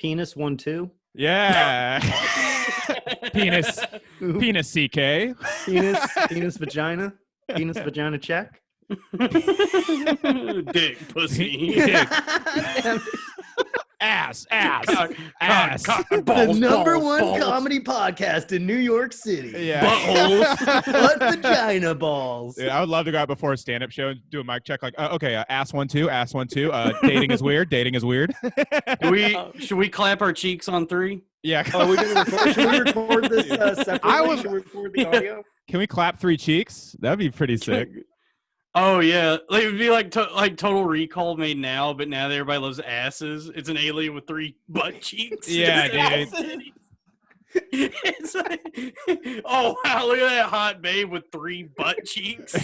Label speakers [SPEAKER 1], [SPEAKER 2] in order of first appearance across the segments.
[SPEAKER 1] Penis 1-2.
[SPEAKER 2] Yeah. Penis CK.
[SPEAKER 1] Penis vagina. Penis vagina check.
[SPEAKER 3] Dick, pussy.
[SPEAKER 2] Dick. Ass.
[SPEAKER 3] Cock, balls,
[SPEAKER 1] the number
[SPEAKER 3] balls,
[SPEAKER 1] one
[SPEAKER 3] balls.
[SPEAKER 1] comedy podcast in New York City.
[SPEAKER 2] Yeah.
[SPEAKER 3] Buttholes.
[SPEAKER 1] Butt vagina balls.
[SPEAKER 2] Dude, I would love to go out before a stand-up show and do a mic check. Like, okay, ass 1-2, ass 1-2. Dating is weird. Dating is weird.
[SPEAKER 3] Should we clap our cheeks on 3?
[SPEAKER 2] Yeah.
[SPEAKER 1] Are we gonna record? Should we record this separately? Should we record the audio?
[SPEAKER 2] Can we clap 3 cheeks? That'd be pretty sick.
[SPEAKER 3] Oh yeah, like, it would be like Total Recall made now, but now everybody loves asses. It's an alien with 3 butt cheeks.
[SPEAKER 2] Yeah, dude.
[SPEAKER 3] It's like, oh wow, look at that hot babe with 3 butt cheeks.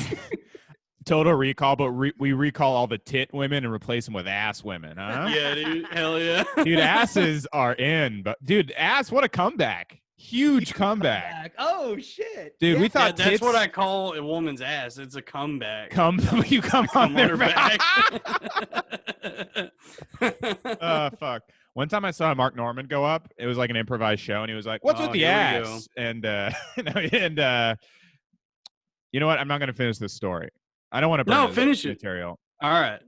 [SPEAKER 2] Total Recall, but we recall all the tit women and replace them with ass women, huh?
[SPEAKER 3] Yeah, dude. Hell yeah.
[SPEAKER 2] Dude, asses are in, but dude, ass, what a comeback. Huge comeback.
[SPEAKER 1] Oh shit.
[SPEAKER 2] Dude, we thought
[SPEAKER 3] that's
[SPEAKER 2] tits...
[SPEAKER 3] what I call a woman's ass. It's a comeback.
[SPEAKER 2] You come on their back. Fuck. One time I saw Mark Norman go up. It was like an improvised show, and he was like, "What's with the ass?" And you know what? I'm not going to finish this story. I don't want to burn
[SPEAKER 3] finish it.
[SPEAKER 2] material.
[SPEAKER 3] All right.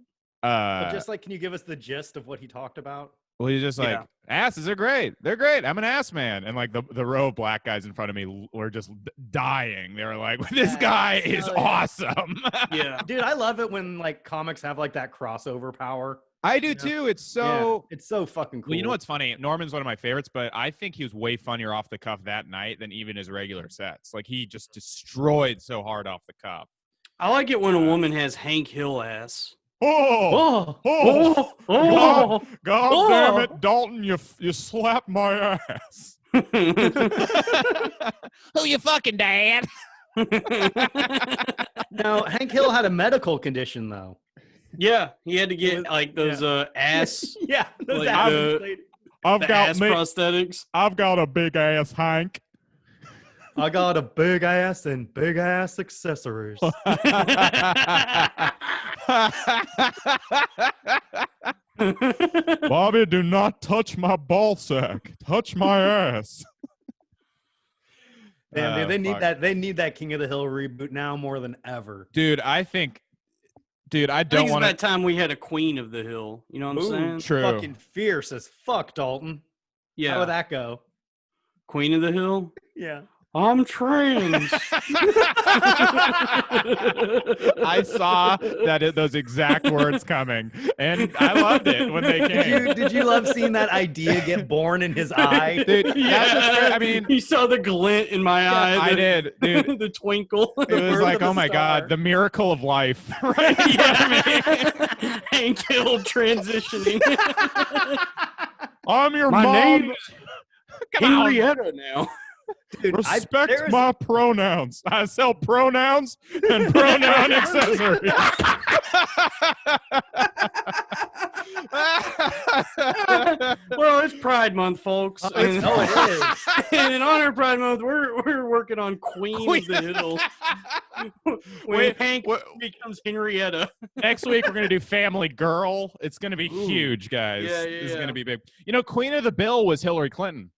[SPEAKER 1] But just like, can you give us the gist of what he talked about?
[SPEAKER 2] Well, he's just like, asses are great. They're great. I'm an ass man. And like the row of black guys in front of me were just dying. They were like, this guy is awesome.
[SPEAKER 3] Yeah.
[SPEAKER 1] Dude, I love it when like comics have like that crossover power.
[SPEAKER 2] I do too. It's so
[SPEAKER 1] it's so fucking cool.
[SPEAKER 2] Well, you know what's funny? Norman's one of my favorites, but I think he was way funnier off the cuff that night than even his regular sets. Like he just destroyed so hard off the cuff.
[SPEAKER 3] I like it when a woman has Hank Hill ass.
[SPEAKER 2] God damn it, Dalton, you slapped my ass.
[SPEAKER 4] Who you fucking, Dad?
[SPEAKER 1] No, Hank Hill had a medical condition though.
[SPEAKER 3] Yeah, he had to get like those ass.
[SPEAKER 1] Those
[SPEAKER 3] like,
[SPEAKER 2] I've got
[SPEAKER 3] ass prosthetics.
[SPEAKER 2] I've got a big ass, Hank.
[SPEAKER 1] I got a big ass and big ass accessories.
[SPEAKER 2] Bobby, do not touch my ball sack. Touch my ass.
[SPEAKER 1] Damn, dude, they need that King of the Hill reboot now more than ever.
[SPEAKER 2] Dude, I think I don't
[SPEAKER 3] think
[SPEAKER 2] want
[SPEAKER 3] it's that time we had a Queen of the Hill. You know what I'm saying?
[SPEAKER 2] True.
[SPEAKER 1] Fucking fierce as fuck, Dalton.
[SPEAKER 3] Yeah.
[SPEAKER 1] How would that go?
[SPEAKER 3] Queen of the Hill?
[SPEAKER 1] Yeah.
[SPEAKER 3] I'm trans.
[SPEAKER 2] I saw those exact words coming, and I loved it when they came.
[SPEAKER 1] Did you love seeing that idea get born in his eye?
[SPEAKER 2] Dude, I mean,
[SPEAKER 3] you saw the glint in my eye.
[SPEAKER 2] I did, dude.
[SPEAKER 3] The twinkle.
[SPEAKER 2] It was like, oh my God, the miracle of life. Right?
[SPEAKER 3] Hank Hill transitioning.
[SPEAKER 2] I'm your
[SPEAKER 3] my
[SPEAKER 2] mom.
[SPEAKER 3] name is Henrietta now.
[SPEAKER 1] Dude,
[SPEAKER 2] Respect my pronouns. I sell pronouns and pronoun accessories.
[SPEAKER 3] Well, it's Pride Month, folks.
[SPEAKER 1] It is.
[SPEAKER 3] And in honor of Pride Month, we're working on Queen of the Hill. When Hank becomes Henrietta.
[SPEAKER 2] Next week, we're going to do Family Girl. It's going to be huge, guys. It's going to be big. You know, Queen of the Bill was Hillary Clinton.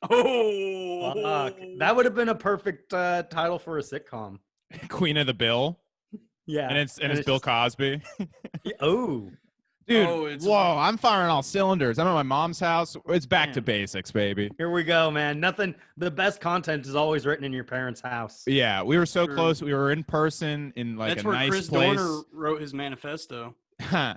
[SPEAKER 3] Oh,
[SPEAKER 1] Fuck. That would have been a perfect title for a sitcom.
[SPEAKER 2] Queen of the Bill.
[SPEAKER 1] Yeah,
[SPEAKER 2] and it's Bill Cosby.
[SPEAKER 1] Oh,
[SPEAKER 2] dude! Whoa! I'm firing all cylinders. I'm at my mom's house. It's back to basics, baby.
[SPEAKER 1] Here we go, man. Nothing. The best content is always written in your parents' house.
[SPEAKER 2] Yeah, we were so close. We were in person in like
[SPEAKER 3] That's
[SPEAKER 2] a nice place.
[SPEAKER 3] That's where Chris Dorner wrote his manifesto.
[SPEAKER 2] I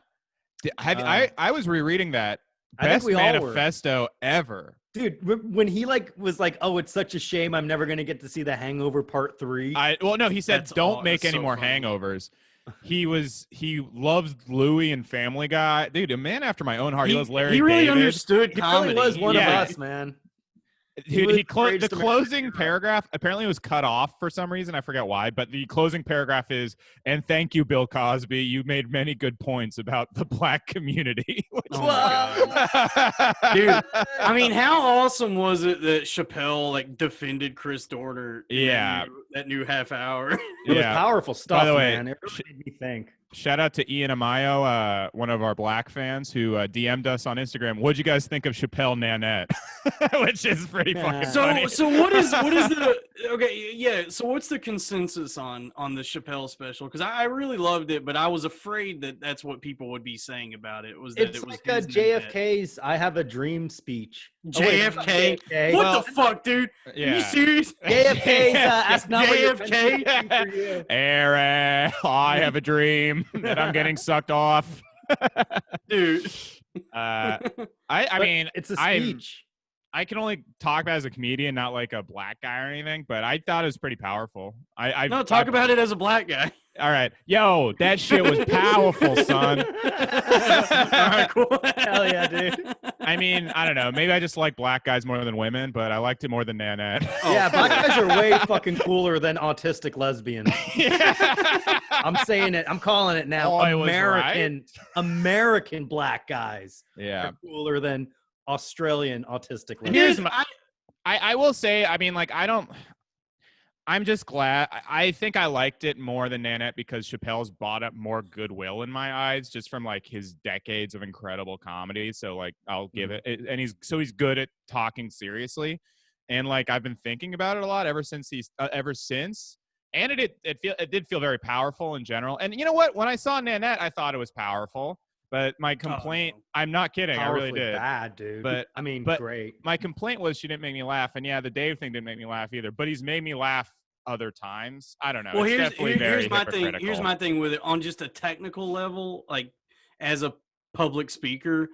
[SPEAKER 2] was rereading that. Best manifesto ever.
[SPEAKER 1] Dude, when he was like, oh, it's such a shame I'm never going to get to see The Hangover Part 3.
[SPEAKER 2] He said, don't make any more hangovers. He loves Louie and Family Guy. Dude, a man after my own heart. He loves Larry
[SPEAKER 3] He really
[SPEAKER 2] David.
[SPEAKER 3] understood comedy.
[SPEAKER 1] He really was one of us, man.
[SPEAKER 2] Dude, the closing paragraph apparently was cut off for some reason. I forget why, but the closing paragraph is, and thank you, Bill Cosby. You made many good points about the black community.
[SPEAKER 3] Oh my God. Dude, I mean, how awesome was it that Chappelle like defended Chris Dorner?
[SPEAKER 2] Yeah.
[SPEAKER 3] that new half hour.
[SPEAKER 1] It was powerful stuff,
[SPEAKER 2] By the way,
[SPEAKER 1] man. It really made me think.
[SPEAKER 2] Shout out to Ian Amayo, one of our black fans who DM'd us on Instagram. What'd you guys think of Chappelle Nanette? Which is pretty fucking funny.
[SPEAKER 3] So what is the okay? Yeah. So what's the consensus on the Chappelle special? Because I really loved it, but I was afraid that that's what people would be saying about it. Was that
[SPEAKER 1] It's
[SPEAKER 3] it was
[SPEAKER 1] like a JFK's "I Have a Dream" speech.
[SPEAKER 3] JFK?
[SPEAKER 1] JFK.
[SPEAKER 3] What the fuck, dude? Are you serious?
[SPEAKER 1] JFK's "That's not what you're
[SPEAKER 3] JFK?
[SPEAKER 1] meant to do for you."
[SPEAKER 2] Aaron, I have a dream that I'm getting sucked off.
[SPEAKER 3] Dude.
[SPEAKER 2] I mean,
[SPEAKER 1] it's a speech.
[SPEAKER 2] I can only talk about it as a comedian, not like a black guy or anything, but I thought it was pretty powerful.
[SPEAKER 3] Talk about it as a black guy.
[SPEAKER 2] All right. Yo, that shit was powerful, son.
[SPEAKER 3] All right, cool.
[SPEAKER 1] Hell yeah, dude.
[SPEAKER 2] I mean, I don't know. Maybe I just like black guys more than women, but I liked it more than Nanette.
[SPEAKER 1] Yeah, black guys are way fucking cooler than autistic lesbians. I'm saying it. I'm calling it now. American black guys are cooler than Australian autistic lesbians.
[SPEAKER 2] I will say, I mean, like, I'm just glad. I think I liked it more than Nanette because Chappelle's brought up more goodwill in my eyes, just from like his decades of incredible comedy. So like, I'll give it, and he's good at talking seriously, and like I've been thinking about it a lot ever since, and it did feel very powerful in general. And you know what? When I saw Nanette, I thought it was powerful. But my complaint, I'm not kidding, I really did.
[SPEAKER 1] Bad, dude.
[SPEAKER 2] But
[SPEAKER 1] I mean, great.
[SPEAKER 2] My complaint was she didn't make me laugh, and yeah, the Dave thing didn't make me laugh either. But he's made me laugh other times. I don't know.
[SPEAKER 3] Well,
[SPEAKER 2] Here's
[SPEAKER 3] my thing. Here's my thing with it on just a technical level, like as a public speaker.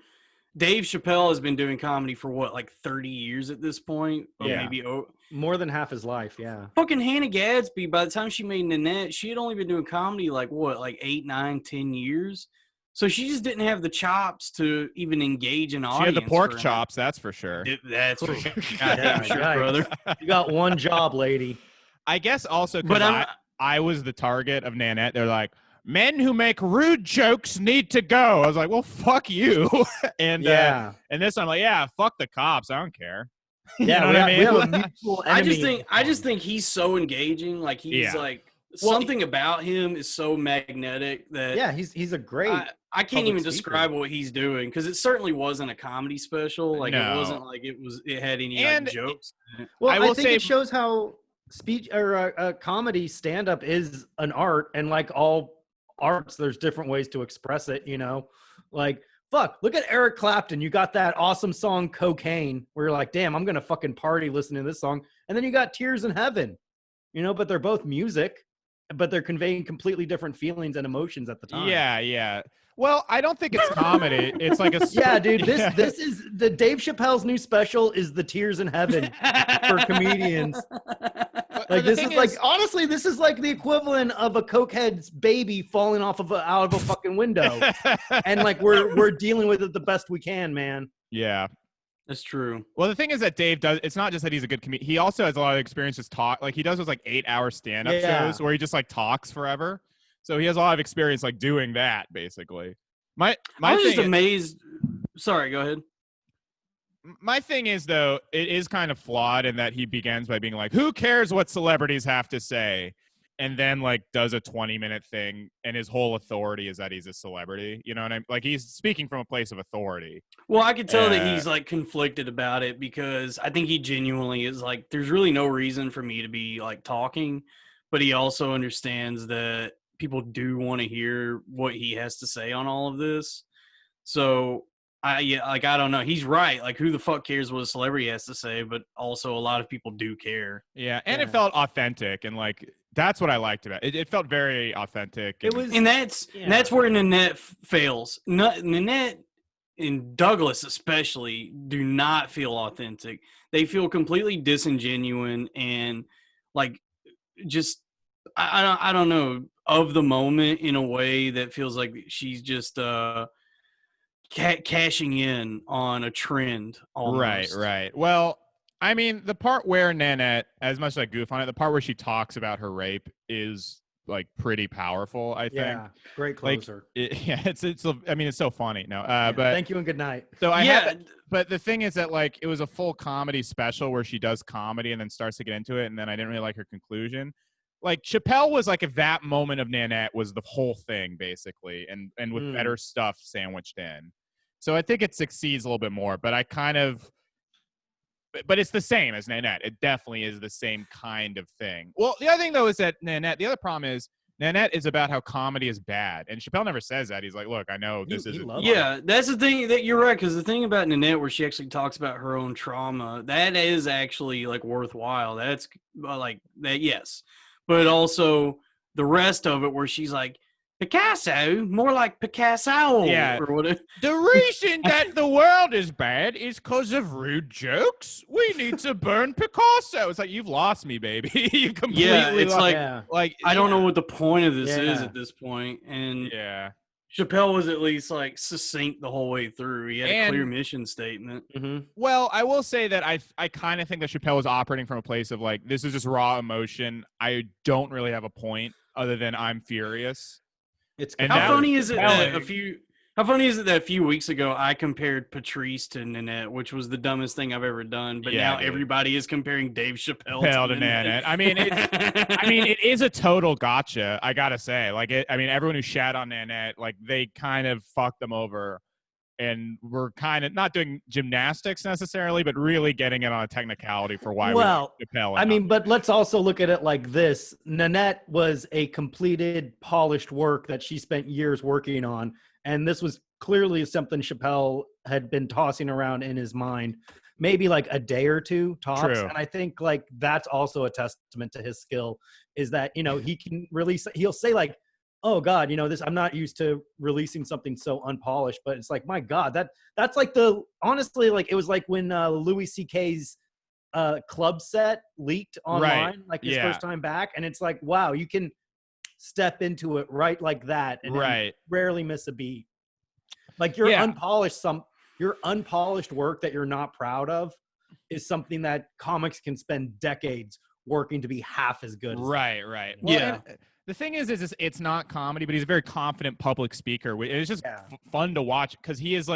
[SPEAKER 3] Dave Chappelle has been doing comedy for what, like 30 years at this point? Or maybe
[SPEAKER 1] more than half his life, yeah.
[SPEAKER 3] Fucking Hannah Gadsby, by the time she made Nanette, she had only been doing comedy like what, like 8, 9, 10 years. So she just didn't have the chops to even engage an audience.
[SPEAKER 2] She had the pork chops, that's for sure.
[SPEAKER 3] That's for sure. Goddamn sure, brother.
[SPEAKER 1] You got one job, lady.
[SPEAKER 2] I guess also because I was the target of Nanette. They're like, men who make rude jokes need to go. I was like, well, fuck you. And and this I'm like, yeah, fuck the cops. I don't care.
[SPEAKER 1] Yeah,
[SPEAKER 2] you know what I mean?
[SPEAKER 1] We have a mutual enemy.
[SPEAKER 3] I just think he's so engaging. Like he's like something about him is so magnetic that
[SPEAKER 1] he's a great.
[SPEAKER 3] I can't even describe what he's doing because it certainly wasn't a comedy special. Like it wasn't like it had any like, jokes.
[SPEAKER 1] Well, I think it shows how speech or comedy stand-up is an art, and like all arts, there's different ways to express it. You know, like look at Eric Clapton. You got that awesome song "Cocaine," where you're like, damn, I'm gonna fucking party listening to this song, and then you got "Tears in Heaven." You know, but they're both music, but they're conveying completely different feelings and emotions at the time.
[SPEAKER 2] Yeah. Well, I don't think it's comedy. It's like a
[SPEAKER 1] dude. This is the Dave Chappelle's new special is the Tears in Heaven for comedians. Like this is like honestly, this is like the equivalent of a cokehead's baby falling out of a fucking window, and like we're dealing with it the best we can, man.
[SPEAKER 2] Yeah.
[SPEAKER 3] That's true.
[SPEAKER 2] Well, the thing is that Dave does. It's not just that he's a good comedian. He also has a lot of experience just talk. Like he does those like 8-hour stand-up shows where he just like talks forever. So he has a lot of experience like doing that, basically. I was
[SPEAKER 3] just amazed. Sorry, go ahead.
[SPEAKER 2] My thing is, though, it is kind of flawed in that he begins by being like, who cares what celebrities have to say? And then like does a 20-minute thing, and his whole authority is that he's a celebrity. You know what I mean? Like he's speaking from a place of authority.
[SPEAKER 3] Well, I could tell that he's like conflicted about it because I think he genuinely is like, there's really no reason for me to be like talking, but he also understands that people do want to hear what he has to say on all of this. So I don't know. He's right. Like who the fuck cares what a celebrity has to say, but also a lot of people do care.
[SPEAKER 2] Yeah. And it felt authentic. And like, that's what I liked about it. It felt very authentic.
[SPEAKER 3] And that's where Nanette fails. Nanette and Douglas especially do not feel authentic. They feel completely disingenuous and like just, I don't know, of the moment in a way that feels like she's just cashing in on a trend almost.
[SPEAKER 2] Right. Well, I mean, the part where Nanette, as much as I goof on it, the part where she talks about her rape is like pretty powerful, I think. Yeah,
[SPEAKER 1] great closer.
[SPEAKER 2] Like, it's so funny. No, but
[SPEAKER 1] thank you and good night.
[SPEAKER 2] So but the thing is that like it was a full comedy special where she does comedy and then starts to get into it, and then I didn't really like her conclusion. like Chappelle was like if that moment of Nanette was the whole thing basically, and with better stuff sandwiched in. So I think it succeeds a little bit more, but but it's the same as Nanette. It definitely is the same kind of thing. Well, the other thing though is that Nanette, the other problem is Nanette is about how comedy is bad, and Chappelle never says that. He's like, look, I know this isn't.
[SPEAKER 3] Yeah, that's the thing that you're right, because the thing about Nanette, where she actually talks about her own trauma, that is actually like worthwhile. That's like that, yes, but also the rest of it, where she's like, Picasso, more like Picasso,
[SPEAKER 2] yeah,
[SPEAKER 3] or whatever.
[SPEAKER 2] The reason that the world is bad is because of rude jokes. We need to burn Picasso. It's like, you've lost me, baby. You completely
[SPEAKER 3] it's
[SPEAKER 2] lost.
[SPEAKER 3] Like I don't know what the point of this is at this point. And Chappelle was at least like succinct the whole way through. He had a clear mission statement.
[SPEAKER 2] Well, I will say that I kind of think that Chappelle was operating from a place of like, this is just raw emotion. I don't really have a point other than I'm furious.
[SPEAKER 3] How funny is it that a few weeks ago I compared Patrice to Nanette, which was the dumbest thing I've ever done, but now everybody is comparing Dave Chappelle to Nanette.
[SPEAKER 2] I mean, it is a total gotcha. I gotta say, like, everyone who shat on Nanette, like, they kind of fucked them over, and we're kind of not doing gymnastics necessarily, but really getting it on a technicality for why we like Chappelle.
[SPEAKER 1] I mean, but let's also look at it like this. Nanette was a completed, polished work that she spent years working on. And this was clearly something Chappelle had been tossing around in his mind, maybe like a day or two tops.
[SPEAKER 2] True.
[SPEAKER 1] And I think like that's also a testament to his skill, is that, you know, he can really, he'll say like, oh God, you know, this, I'm not used to releasing something so unpolished, but it's like, my God, that's like honestly, like it was like when Louis C.K.'s club set leaked online, like his first time back. And it's like, wow, you can step into it right like that and rarely miss a beat. Like your unpolished work that you're not proud of is something that comics can spend decades working to be half as good as
[SPEAKER 2] right. Well, the thing is it's not comedy, but he's a very confident public speaker. It's just fun to watch because he is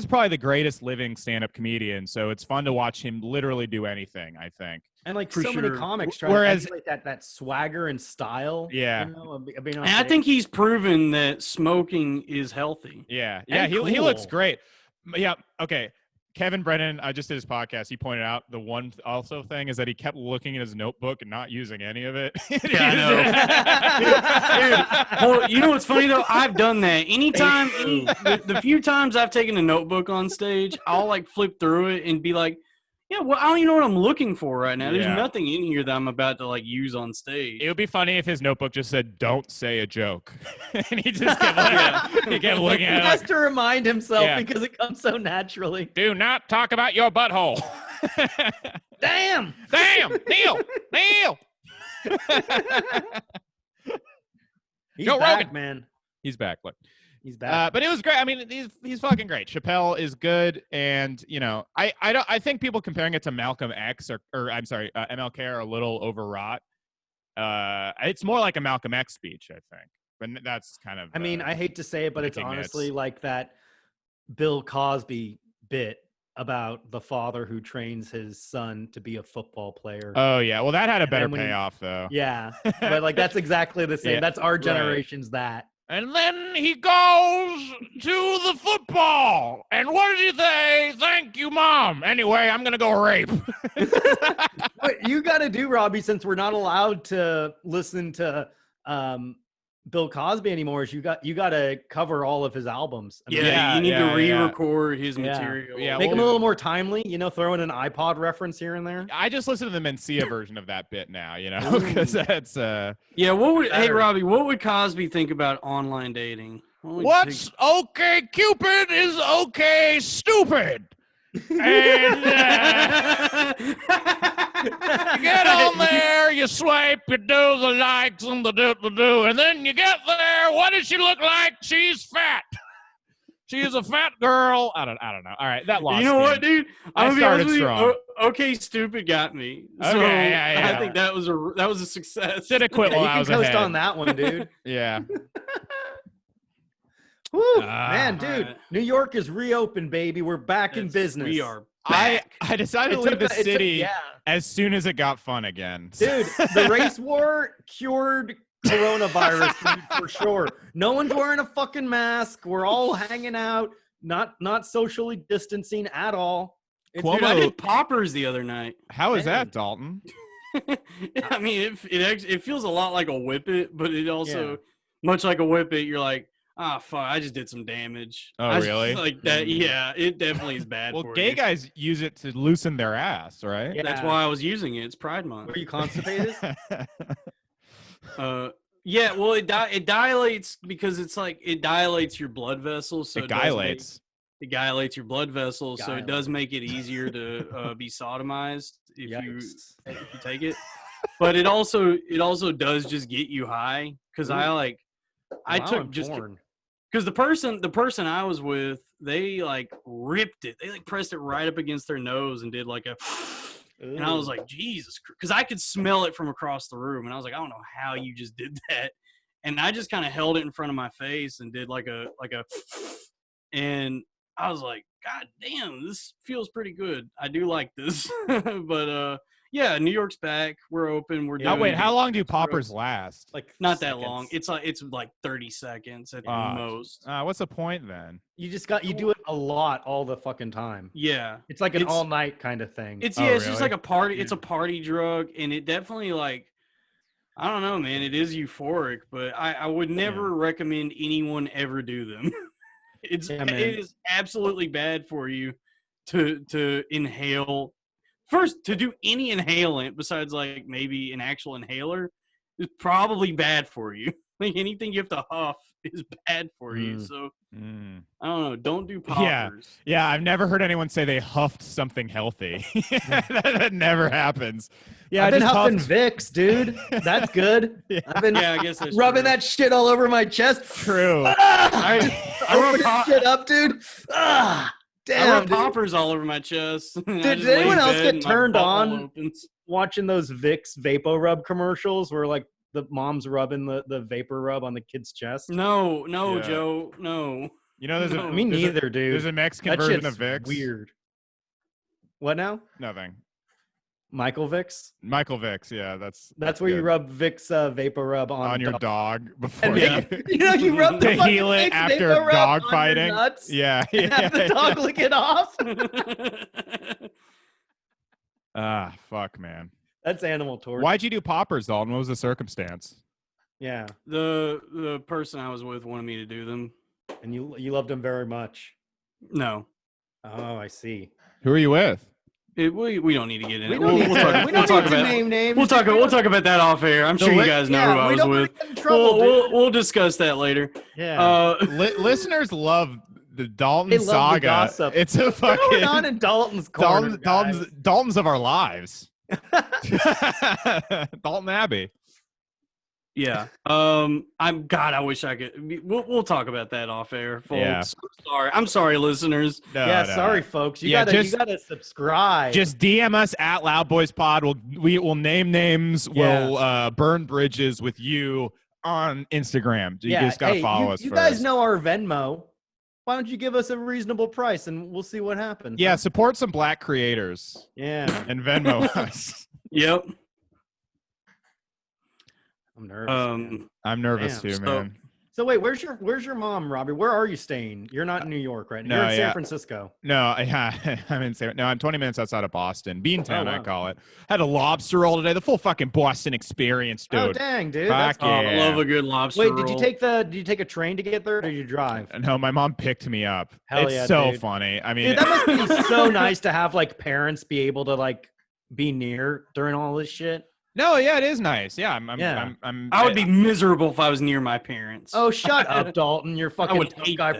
[SPEAKER 2] probably the greatest living stand-up comedian. So it's fun to watch him literally do anything, I think.
[SPEAKER 1] And like many comics try to emulate that swagger and style.
[SPEAKER 2] Yeah.
[SPEAKER 1] You know,
[SPEAKER 3] and I think he's proven that smoking is healthy.
[SPEAKER 2] Yeah. Yeah. He looks great. Yeah. Okay. Kevin Brennan, I just did his podcast. He pointed out the one also thing is that he kept looking at his notebook and not using any of it.
[SPEAKER 3] I know. Dude, well, you know what's funny though? I've done that. Anytime, the few times I've taken a notebook on stage, I'll like flip through it and be like, yeah, well, I don't even know what I'm looking for right now. There's nothing in here that I'm about to like use on stage.
[SPEAKER 2] It would be funny if his notebook just said, "Don't say a joke," and he just kept looking at it.
[SPEAKER 1] He has to remind himself because it comes so naturally.
[SPEAKER 2] Do not talk about your butthole.
[SPEAKER 1] Damn,
[SPEAKER 2] Neil.
[SPEAKER 1] He's back, man.
[SPEAKER 2] He's back. Look.
[SPEAKER 1] He's back.
[SPEAKER 2] But it was great. I mean, he's fucking great. Chappelle is good, and you know, I think people comparing it to Malcolm X or I'm sorry, MLK are a little overwrought. It's more like a Malcolm X speech, I think. But that's kind of.
[SPEAKER 1] I mean, I hate to say it, but it's honestly like that Bill Cosby bit about the father who trains his son to be a football player.
[SPEAKER 2] Oh yeah, well that had a better payoff though.
[SPEAKER 1] Yeah, but like that's exactly the same. That's our generation's that.
[SPEAKER 2] And then he goes to the football. And what did he say? Thank you, Mom. Anyway, I'm going to go rape.
[SPEAKER 1] What you got to do, Robbie, since we're not allowed to listen to Bill Cosby anymore, is you got to cover all of his albums.
[SPEAKER 3] You need to re-record his material.
[SPEAKER 1] Yeah, make them a little more timely, you know, throw in an iPod reference here and there.
[SPEAKER 2] I just listen to the Mencia version of that bit now, you know, because that's
[SPEAKER 3] hey Robbie, what would Cosby think about online dating?
[SPEAKER 2] What's okay Cupid is okay stupid. And you get on there, you swipe, you do the likes and the do, and then you get there. What does she look like? She's fat. She's a fat girl. I don't know. All right, that lost.
[SPEAKER 3] You know what, dude? I'm gonna be honest with
[SPEAKER 2] you.
[SPEAKER 3] Okay, stupid got me. So
[SPEAKER 2] yeah.
[SPEAKER 3] I think that was a success.
[SPEAKER 2] Should have quit while I was
[SPEAKER 1] ahead. You can
[SPEAKER 2] ahead.
[SPEAKER 1] coast on that one, dude.
[SPEAKER 2] Yeah.
[SPEAKER 1] Woo, man, dude. Right. New York is reopened, baby. We're back in business.
[SPEAKER 3] We are back.
[SPEAKER 2] I decided to leave the city
[SPEAKER 1] yeah.
[SPEAKER 2] as soon as it got fun again.
[SPEAKER 1] Dude, the race war cured coronavirus for sure. No one's wearing a fucking mask. We're all hanging out, not socially distancing at all.
[SPEAKER 3] Dude, I did poppers the other night.
[SPEAKER 2] How is that, Dalton?
[SPEAKER 3] I mean, it feels a lot like a whippet, but it also, much like a whippet, you're like, fuck, I just did some damage.
[SPEAKER 2] Oh, really?
[SPEAKER 3] Like that, yeah, it definitely is bad for you.
[SPEAKER 2] Well, gay guys use it to loosen their ass, right?
[SPEAKER 1] Yeah.
[SPEAKER 3] That's why I was using it. It's Pride Month.
[SPEAKER 1] Were you constipated?
[SPEAKER 3] Yeah, well, it dilates because it's like it dilates your blood vessels. So
[SPEAKER 2] it dilates.
[SPEAKER 3] It dilates your blood vessels, so it does make it easier to be sodomized if you take it. But it also does just get you high because I took just because the person I was with, they like ripped it. They like pressed it right up against their nose and did like a. And I was like, Jesus, because I could smell it from across the room, and I was like, I don't know how you just did that. And I just kind of held it in front of my face and did like a, and I was like, God damn, this feels pretty good. I do like this, but yeah, New York's back. We're open. We're doing.
[SPEAKER 2] Wait, how long do poppers last?
[SPEAKER 1] Like
[SPEAKER 3] not that long. It's like 30 seconds at the most.
[SPEAKER 2] What's the point then?
[SPEAKER 1] You do it a lot all the fucking time.
[SPEAKER 3] Yeah,
[SPEAKER 1] it's like an all night kind of thing.
[SPEAKER 3] It's it's just like a party. It's a party drug, and it definitely like. I don't know, man. It is euphoric, but I would never recommend anyone ever do them. It is absolutely bad for you to inhale. First, to do any inhalant besides like maybe an actual inhaler is probably bad for you. Like anything you have to huff is bad for you. So I don't know. Don't do poppers.
[SPEAKER 2] Yeah. I've never heard anyone say they huffed something healthy. that never happens. Yeah,
[SPEAKER 1] I've been huffing Vicks, dude. That's good. I've been
[SPEAKER 3] I guess that's
[SPEAKER 1] rubbing that shit all over my chest.
[SPEAKER 2] True.
[SPEAKER 1] I rub shit up, dude. Damn,
[SPEAKER 3] I rub poppers all over my chest.
[SPEAKER 1] Did anyone else get turned on watching those Vicks Vapo Rub commercials where like the mom's rubbing the vapor rub on the kid's chest?
[SPEAKER 3] No, Joe, no.
[SPEAKER 2] You know,
[SPEAKER 1] me neither, dude.
[SPEAKER 2] There's a Mexican version of Vicks.
[SPEAKER 1] Weird. What now?
[SPEAKER 2] Nothing.
[SPEAKER 1] Michael Vicks?
[SPEAKER 2] Michael Vicks, yeah, that's
[SPEAKER 1] where you rub Vicks Vapor Rub on
[SPEAKER 2] your dog before
[SPEAKER 1] you rub the
[SPEAKER 2] to heal it
[SPEAKER 1] Vicks
[SPEAKER 2] after
[SPEAKER 1] Vapor
[SPEAKER 2] dog
[SPEAKER 1] Rub
[SPEAKER 2] fighting.
[SPEAKER 1] On your nuts
[SPEAKER 2] have
[SPEAKER 1] the dog lick it off.
[SPEAKER 2] Fuck, man.
[SPEAKER 1] That's animal torture.
[SPEAKER 2] Why'd you do poppers, Dalton? What was the circumstance?
[SPEAKER 1] Yeah,
[SPEAKER 3] the person I was with wanted me to do them,
[SPEAKER 1] and you loved him very much.
[SPEAKER 3] No.
[SPEAKER 1] Oh, I see.
[SPEAKER 2] Who are you with?
[SPEAKER 3] We don't need to get in it.
[SPEAKER 1] We'll talk about name names.
[SPEAKER 3] We'll talk about that off air. I'm sure you guys know who I was with. We'll discuss that later.
[SPEAKER 1] Yeah.
[SPEAKER 2] Listeners love the Dalton saga.
[SPEAKER 1] The gossip.
[SPEAKER 2] It's a fucking
[SPEAKER 1] What's going on in Dalton's corner,
[SPEAKER 2] Dalton's of our lives. Dalton Abbey.
[SPEAKER 3] Yeah. I wish I could. We'll talk about that off air, folks. Yeah. I'm sorry, listeners.
[SPEAKER 1] Sorry, folks. You gotta subscribe.
[SPEAKER 2] Just DM us at Loud Boys Pod. We'll name names. We'll burn bridges with you on Instagram. You just gotta follow us.
[SPEAKER 1] You guys know our Venmo. Why don't you give us a reasonable price and we'll see what happens?
[SPEAKER 2] Yeah, support some black creators.
[SPEAKER 1] Yeah.
[SPEAKER 2] And Venmo us.
[SPEAKER 3] Yep.
[SPEAKER 1] I'm nervous.
[SPEAKER 2] I'm nervous too, man.
[SPEAKER 1] So wait, where's your mom, Robbie? Where are you staying? You're not in New York, right? You're in San Francisco.
[SPEAKER 2] No, I'm 20 minutes outside of Boston. Beantown, I call it. Had a lobster roll today. The full fucking Boston experience, dude.
[SPEAKER 1] Oh dang, dude.
[SPEAKER 3] I love a good lobster roll.
[SPEAKER 1] Wait, did you take a train to get there, or did you drive?
[SPEAKER 2] No, my mom picked me up.
[SPEAKER 1] Hell
[SPEAKER 2] it's so funny. I mean,
[SPEAKER 1] dude, that must be so nice to have like parents be able to like be near during all this shit.
[SPEAKER 2] No, yeah, it is nice. Yeah,
[SPEAKER 3] I would be miserable if I was near my parents.
[SPEAKER 1] Oh, shut up, Dalton. You're fucking tough guy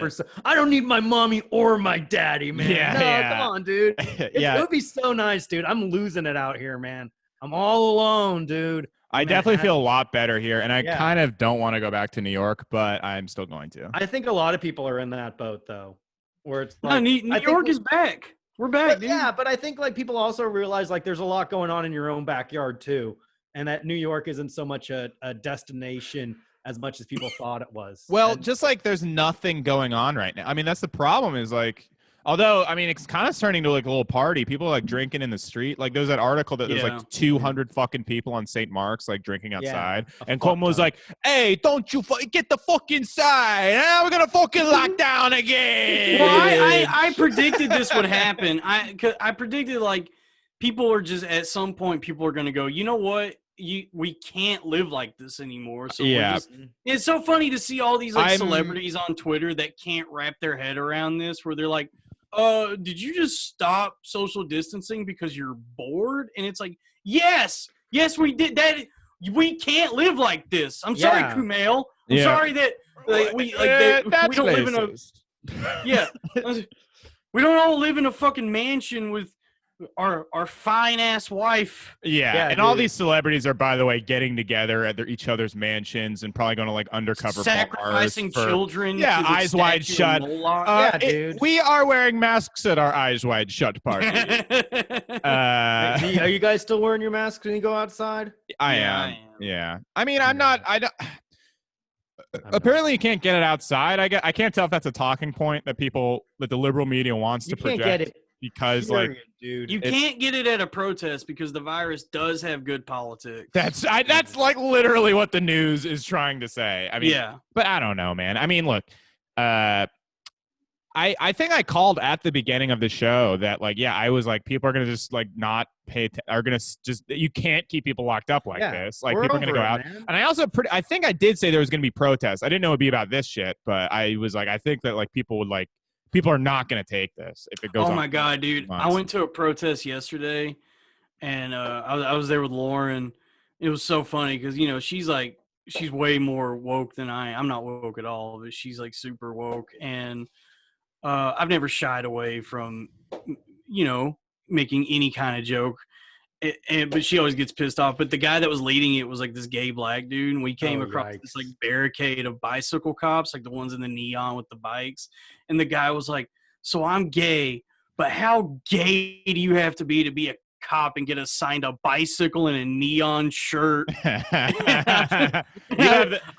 [SPEAKER 1] I don't need my mommy or my daddy, man. Come on, dude. It would be so nice, dude. I'm losing it out here, man. I'm all alone, dude.
[SPEAKER 2] I definitely feel a lot better here, and I kind of don't want to go back to New York, but I'm still going to.
[SPEAKER 1] I think a lot of people are in that boat, though, where it's like,
[SPEAKER 3] New York is back. We're back, dude.
[SPEAKER 1] Yeah, but I think like people also realize like there's a lot going on in your own backyard too. And that New York isn't so much a destination as much as people thought it was.
[SPEAKER 2] Well, just like there's nothing going on right now. I mean, that's the problem is like, Although, I mean, it's kind of turning to like a little party. People are, like drinking in the street. Like there was that article that there's like 200 fucking people on St. Mark's like drinking outside. And Cuomo's like, hey, don't you get the fuck inside. We're going to fucking lock down again.
[SPEAKER 3] Well, I predicted this would happen. I predicted like people are just at some point people are going to go, you know what? We can't live like this anymore. So it's so funny to see all these like celebrities on Twitter that can't wrap their head around this, where they're like, did you just stop social distancing because you're bored? And it's like, yes, we did that. We can't live like this. I'm sorry, Kumail. I'm sorry that we don't live in a we don't all live in a fucking mansion with our fine ass wife.
[SPEAKER 2] And all these celebrities are, by the way, getting together at each other's mansions and probably going to like undercover
[SPEAKER 3] sacrificing
[SPEAKER 2] bars
[SPEAKER 3] children.
[SPEAKER 2] Eyes wide shut.
[SPEAKER 1] Dude.
[SPEAKER 2] We are wearing masks at our eyes wide shut party.
[SPEAKER 1] Are you guys still wearing your masks when you go outside?
[SPEAKER 2] I am. Yeah. I mean, I'm not. Apparently, you can't get it outside. I can't tell if that's a talking point that the liberal media wants to project.
[SPEAKER 1] Can't get it.
[SPEAKER 2] Because
[SPEAKER 3] dude, you can't get it at a protest because the virus does have good politics.
[SPEAKER 2] That's like literally what the news is trying to say. I mean, but I don't know, man. I mean, look, I think I called at the beginning of the show that like, I was like, people are gonna just like not are gonna just, you can't keep people locked up like this. Like people are gonna go out. Man. And I think I did say there was gonna be protests. I didn't know it'd be about this shit, but I was like, I think that like people are not going to take this if it goes on.
[SPEAKER 3] Oh, my God, dude. I went to a protest yesterday, and I was there with Lauren. It was so funny because, you know, she's way more woke than I am. I'm not woke at all, but she's, like, super woke. And I've never shied away from, you know, making any kind of joke. But she always gets pissed off. But the guy that was leading it was like this gay black dude, and we came across this like barricade of bicycle cops, like the ones in the neon with the bikes. And the guy was like, "So I'm gay, but how gay do you have to be a cop and get assigned a bicycle and a neon shirt?" I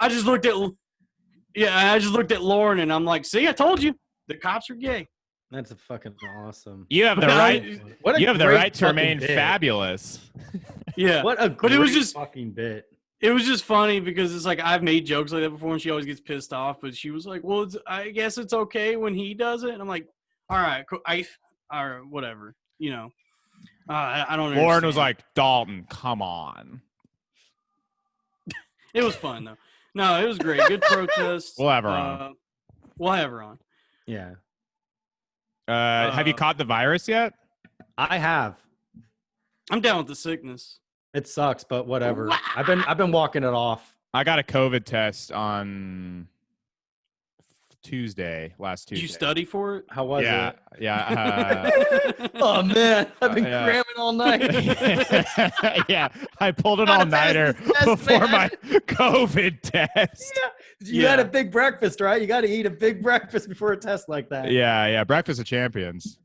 [SPEAKER 3] just looked at Lauren, and I'm like, "See, I told you, the cops are gay."
[SPEAKER 1] That's a fucking awesome.
[SPEAKER 2] You have the right. You have the right to remain fabulous.
[SPEAKER 1] Yeah, what a great fucking bit.
[SPEAKER 3] It was just funny because it's like I've made jokes like that before, and she always gets pissed off. But she was like, "Well, I guess it's okay when he does it." And I'm like, "All right, cool. All right, whatever." You know, I don't.
[SPEAKER 2] Lauren was like, "Dalton, come on."
[SPEAKER 3] It was fun though. No, it was great. Good protest.
[SPEAKER 2] We'll have her on.
[SPEAKER 3] We'll have her on.
[SPEAKER 1] Yeah.
[SPEAKER 2] Have you caught the virus yet?
[SPEAKER 1] I have.
[SPEAKER 3] I'm down with the sickness.
[SPEAKER 1] It sucks, but whatever. I've been walking it off.
[SPEAKER 2] I got a COVID test on last Tuesday.
[SPEAKER 3] Did you study for it?
[SPEAKER 1] How was it?
[SPEAKER 2] Yeah.
[SPEAKER 1] Oh man, I've been cramming all night.
[SPEAKER 2] Yeah, I pulled an all-nighter before my COVID test.
[SPEAKER 1] Yeah. You had a big breakfast, right? You got to eat a big breakfast before a test like that.
[SPEAKER 2] Yeah. Breakfast of champions.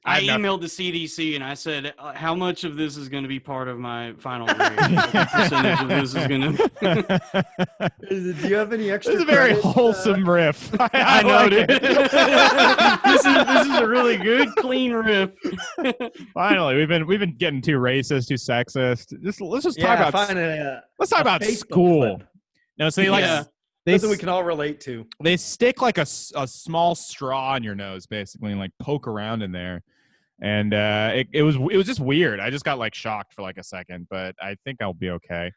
[SPEAKER 3] I emailed the CDC and I said, how much of this is going to be part of my final grade? What percentage of this is going to...
[SPEAKER 1] Do you have any extra
[SPEAKER 2] This is a very wholesome riff.
[SPEAKER 3] I know, dude. This is a really good, clean riff.
[SPEAKER 2] Finally, we've been getting too racist, too sexist. Let's just talk about let's talk about school.
[SPEAKER 1] Clip.
[SPEAKER 2] No, so
[SPEAKER 1] something we can all relate to.
[SPEAKER 2] They stick like a small straw in your nose, basically, and like poke around in there. And it was just weird. I just got like shocked for like a second, but I think I'll be okay.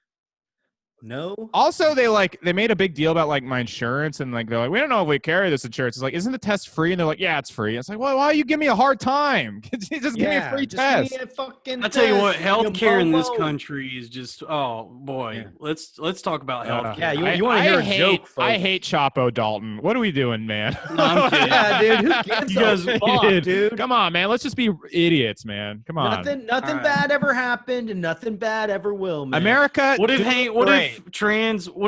[SPEAKER 1] No.
[SPEAKER 2] Also, they made a big deal about like my insurance, and like they're like, we don't know if we carry this insurance. It's like, isn't the test free? And they're like, yeah, it's free. It's like, well, why you give me a hard time? Just give me a free test.
[SPEAKER 3] Give me a fucking tell you what, healthcare in this country is just boy. Yeah. Let's talk about healthcare.
[SPEAKER 1] Yeah, you want to hear a joke? Folks.
[SPEAKER 2] I hate Chapo Dalton. What are we doing, man?
[SPEAKER 3] No, I'm kidding.
[SPEAKER 1] Yeah, dude. Who gives a fuck, dude?
[SPEAKER 2] Come on, man. Let's just be idiots, man. Come on.
[SPEAKER 1] Nothing bad ever happened, and nothing bad ever will, man.
[SPEAKER 2] America.
[SPEAKER 3] What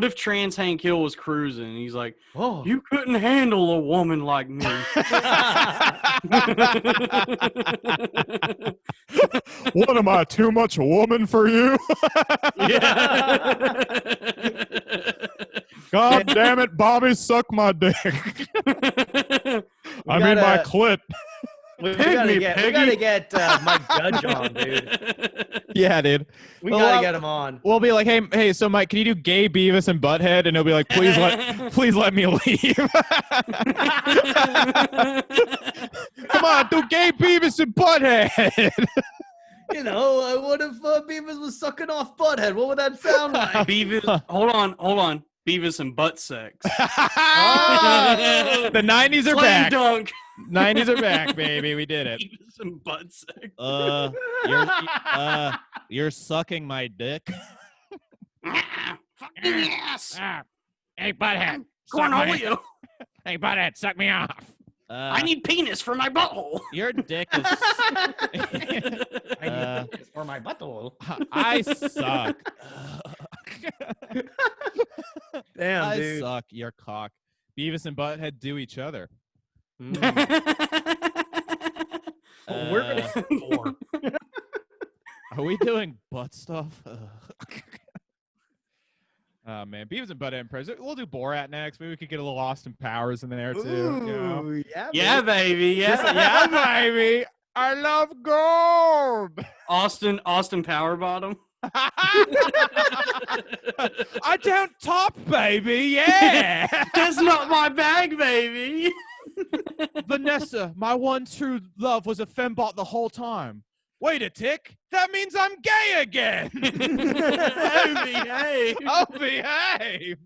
[SPEAKER 3] if trans Hank Hill was cruising and he's like, "Oh, you couldn't handle a woman like me."
[SPEAKER 2] What am I, too much woman for you?
[SPEAKER 3] Yeah.
[SPEAKER 2] God damn it, Bobby, suck my dick. I mean my clit.
[SPEAKER 1] We gotta get Mike Judge on, dude.
[SPEAKER 2] Yeah, dude.
[SPEAKER 1] We gotta get him on.
[SPEAKER 2] We'll be like, hey, so Mike, can you do gay Beavis and Butthead? And he'll be like, please let me leave. Come on, do gay Beavis and Butthead.
[SPEAKER 1] What if Beavis was sucking off Butthead? What would that sound like?
[SPEAKER 3] Beavis. Hold on. Beavis and butt sex.
[SPEAKER 2] The 90s are back.
[SPEAKER 3] Dunk.
[SPEAKER 2] 90s are back, baby. We did it.
[SPEAKER 3] Beavis and butt sex.
[SPEAKER 2] You're sucking my dick.
[SPEAKER 3] Fucking yes.
[SPEAKER 2] Hey, Butthead.
[SPEAKER 3] Cornholio.
[SPEAKER 2] Hey, Butthead, suck me off.
[SPEAKER 3] I need penis for my butthole.
[SPEAKER 2] Your dick is.
[SPEAKER 1] I need penis for my butthole.
[SPEAKER 2] I suck.
[SPEAKER 1] Damn, dude.
[SPEAKER 2] I suck your cock. Beavis and Butthead do each other.
[SPEAKER 1] We're gonna.
[SPEAKER 2] Are we doing butt stuff? Oh man, Beavis and Butthead President. We'll do Borat next. Maybe we could get a little Austin Powers in there too.
[SPEAKER 1] Ooh,
[SPEAKER 3] yeah, baby. Yeah.
[SPEAKER 2] Yeah, baby. I love gold.
[SPEAKER 3] Austin Power Bottom.
[SPEAKER 2] I don't top, baby. Yeah.
[SPEAKER 3] That's not my bag, baby.
[SPEAKER 2] Vanessa, my one true love was a fembot the whole time. Wait a tick. That means I'm gay again.
[SPEAKER 3] Oh,
[SPEAKER 2] behave.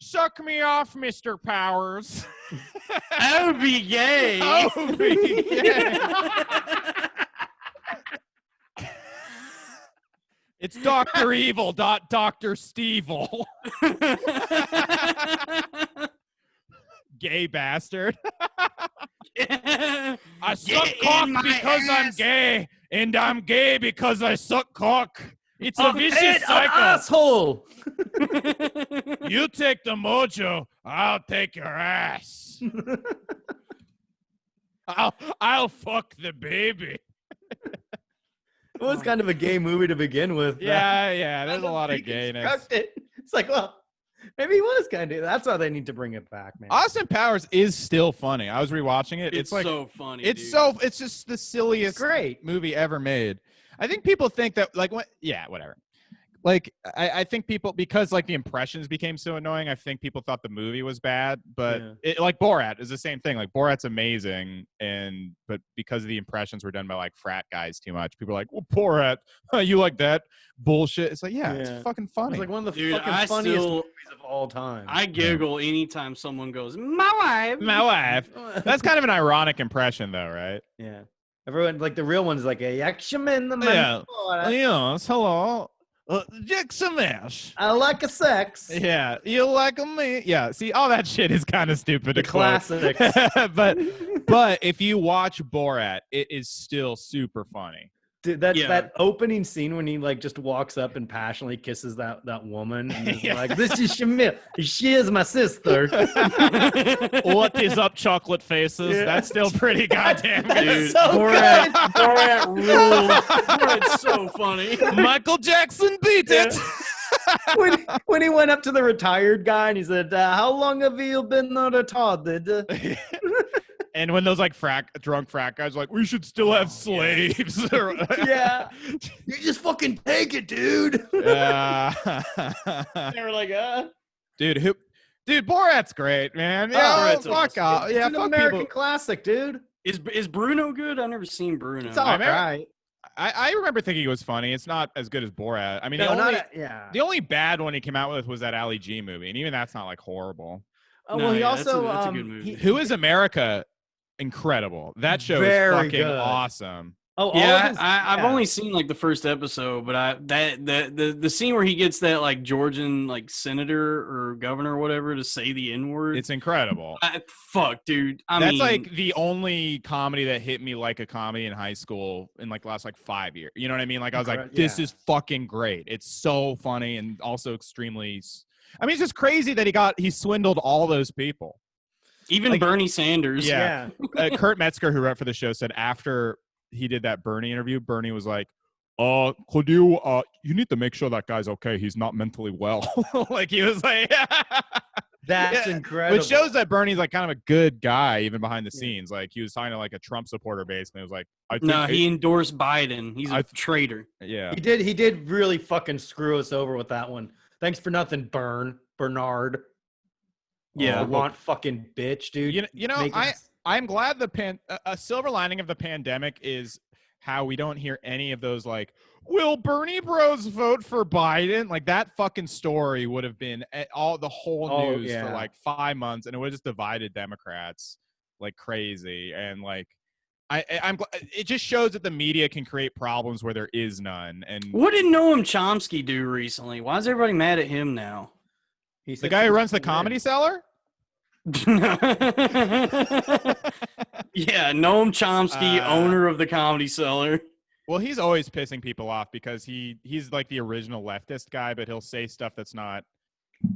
[SPEAKER 2] Suck me off, Mr. Powers.
[SPEAKER 3] Oh, be gay.
[SPEAKER 2] Oh, be gay. It's Dr. Evil, Dr. Stevel. Gay bastard. I suck cock because I'm gay, and I'm gay because I suck cock. It's a vicious cycle.
[SPEAKER 1] Asshole.
[SPEAKER 2] You take the mojo, I'll take your ass. I'll fuck the baby.
[SPEAKER 1] It was kind of a gay movie to begin with.
[SPEAKER 2] Yeah. There's a lot of gayness.
[SPEAKER 1] It's like, well, maybe he was kind of. That's why they need to bring it back, man.
[SPEAKER 2] Austin Powers is still funny. I was rewatching it.
[SPEAKER 3] It's
[SPEAKER 2] like
[SPEAKER 3] so funny.
[SPEAKER 2] It's
[SPEAKER 3] dude.
[SPEAKER 2] it's just the silliest
[SPEAKER 1] great
[SPEAKER 2] movie ever made. I think people think that whatever. Like I think people, because like the impressions became so annoying, I think people thought the movie was bad, but it, like Borat is the same thing. Like Borat's amazing, but because the impressions were done by like frat guys too much, people are like, well, Borat, you like that bullshit? It's like, it's fucking funny.
[SPEAKER 1] It's like one of the fucking funniest movies of all time.
[SPEAKER 3] I giggle anytime someone goes, my wife.
[SPEAKER 2] That's kind of an ironic impression though, right?
[SPEAKER 1] Yeah. Everyone, like the real one's like a Yakshaman the man.
[SPEAKER 2] Yeah. Yes, hello. Jackson Mash.
[SPEAKER 1] I like a sex.
[SPEAKER 2] Yeah, you like a me. Yeah, see, all that shit is kind of stupid.
[SPEAKER 1] The classics.
[SPEAKER 2] but if you watch Borat, it is still super funny.
[SPEAKER 1] Dude, that opening scene when he like just walks up and passionately kisses that woman and is like, "This is Shamil. She is my sister."
[SPEAKER 2] What is up, chocolate faces? Yeah. That's still pretty goddamn good.
[SPEAKER 3] Dude,
[SPEAKER 1] so
[SPEAKER 3] Borat rules. Borat's so funny.
[SPEAKER 2] Michael Jackson beat it.
[SPEAKER 1] when he went up to the retired guy and he said, "How long have you been retarded?"
[SPEAKER 2] And when those like drunk frat guys are like, we should still have slaves.
[SPEAKER 1] Yeah. You just fucking take it, dude.
[SPEAKER 2] Yeah.
[SPEAKER 1] They were like,
[SPEAKER 2] Dude, Borat's great, man. Yeah,
[SPEAKER 3] Borat's
[SPEAKER 2] fuck
[SPEAKER 3] awesome.
[SPEAKER 2] off. Yeah,
[SPEAKER 1] it's an American classic, dude.
[SPEAKER 3] Is Bruno good? I've never seen Bruno.
[SPEAKER 1] It's all right.
[SPEAKER 2] I remember thinking it was funny. It's not as good as Borat. I mean, the only bad one he came out with was that Ali G movie, and even that's not like horrible.
[SPEAKER 1] Oh, well, he also
[SPEAKER 3] that's a good movie.
[SPEAKER 2] Who is America? Incredible. That show is fucking awesome.
[SPEAKER 1] Oh,
[SPEAKER 3] yeah, I've only seen like the first episode, but the scene where he gets that like Georgian like senator or governor or whatever to say the N-word.
[SPEAKER 2] It's incredible.
[SPEAKER 3] Fuck, dude.
[SPEAKER 2] That's like the only comedy that hit me like a comedy in high school in like the last like 5 years. You know what I mean? Like I was like, this is fucking great. It's so funny and also extremely. I mean, it's just crazy that he swindled all those people.
[SPEAKER 3] Even like, Bernie Sanders.
[SPEAKER 2] Yeah. Kurt Metzger, who wrote for the show, said after he did that Bernie interview, Bernie was like, could you need to make sure that guy's okay. He's not mentally well. Like he was like,
[SPEAKER 1] That's incredible.
[SPEAKER 2] Which shows that Bernie's like kind of a good guy, even behind the scenes. Like he was talking to like a Trump supporter, basically. It was like,
[SPEAKER 3] he endorsed Biden. He's a traitor.
[SPEAKER 2] Yeah,
[SPEAKER 1] he did really fucking screw us over with that one. Thanks for nothing, Bernard.
[SPEAKER 3] Yeah,
[SPEAKER 1] Vermont fucking bitch, dude.
[SPEAKER 2] You know, I'm glad a silver lining of the pandemic is how we don't hear any of those like, will Bernie bros vote for Biden? Like that fucking story would have been the whole news for like 5 months, and it would have just divided Democrats like crazy. And like, I'm it just shows that the media can create problems where there is none. And
[SPEAKER 3] what did Noam Chomsky do recently? Why is everybody mad at him now?
[SPEAKER 2] He's the guy who runs the Comedy Cellar.
[SPEAKER 3] Yeah, Noam Chomsky, owner of the Comedy Cellar.
[SPEAKER 2] Well, he's always pissing people off because he's like the original leftist guy, but he'll say stuff that's not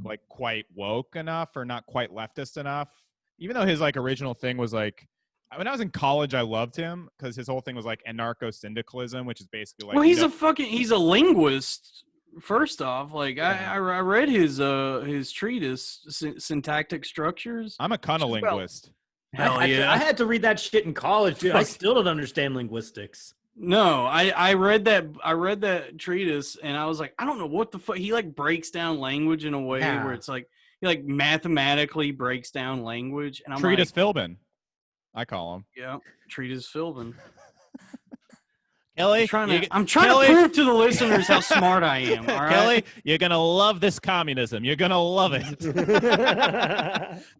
[SPEAKER 2] like quite woke enough or not quite leftist enough. Even though his like original thing was like, when I was in college, I loved him because his whole thing was like anarcho-syndicalism, which is basically like.
[SPEAKER 3] Well, he's a linguist. First off, like I read his treatise, Syntactic Structures.
[SPEAKER 2] I'm a cunnilinguist.
[SPEAKER 3] Hell yeah!
[SPEAKER 1] I had to read that shit in college, dude. I still don't understand linguistics.
[SPEAKER 3] No, I read that treatise and I was like, I don't know what the fuck. He like breaks down language in a way where it's like he like mathematically breaks down language. And I'm
[SPEAKER 2] treatise Philbin, I call him.
[SPEAKER 3] Yeah, treatise Philbin.
[SPEAKER 2] Kelly,
[SPEAKER 3] I'm trying to prove to the listeners how smart I am. All right?
[SPEAKER 2] Kelly, you're gonna love this communism. You're gonna love it.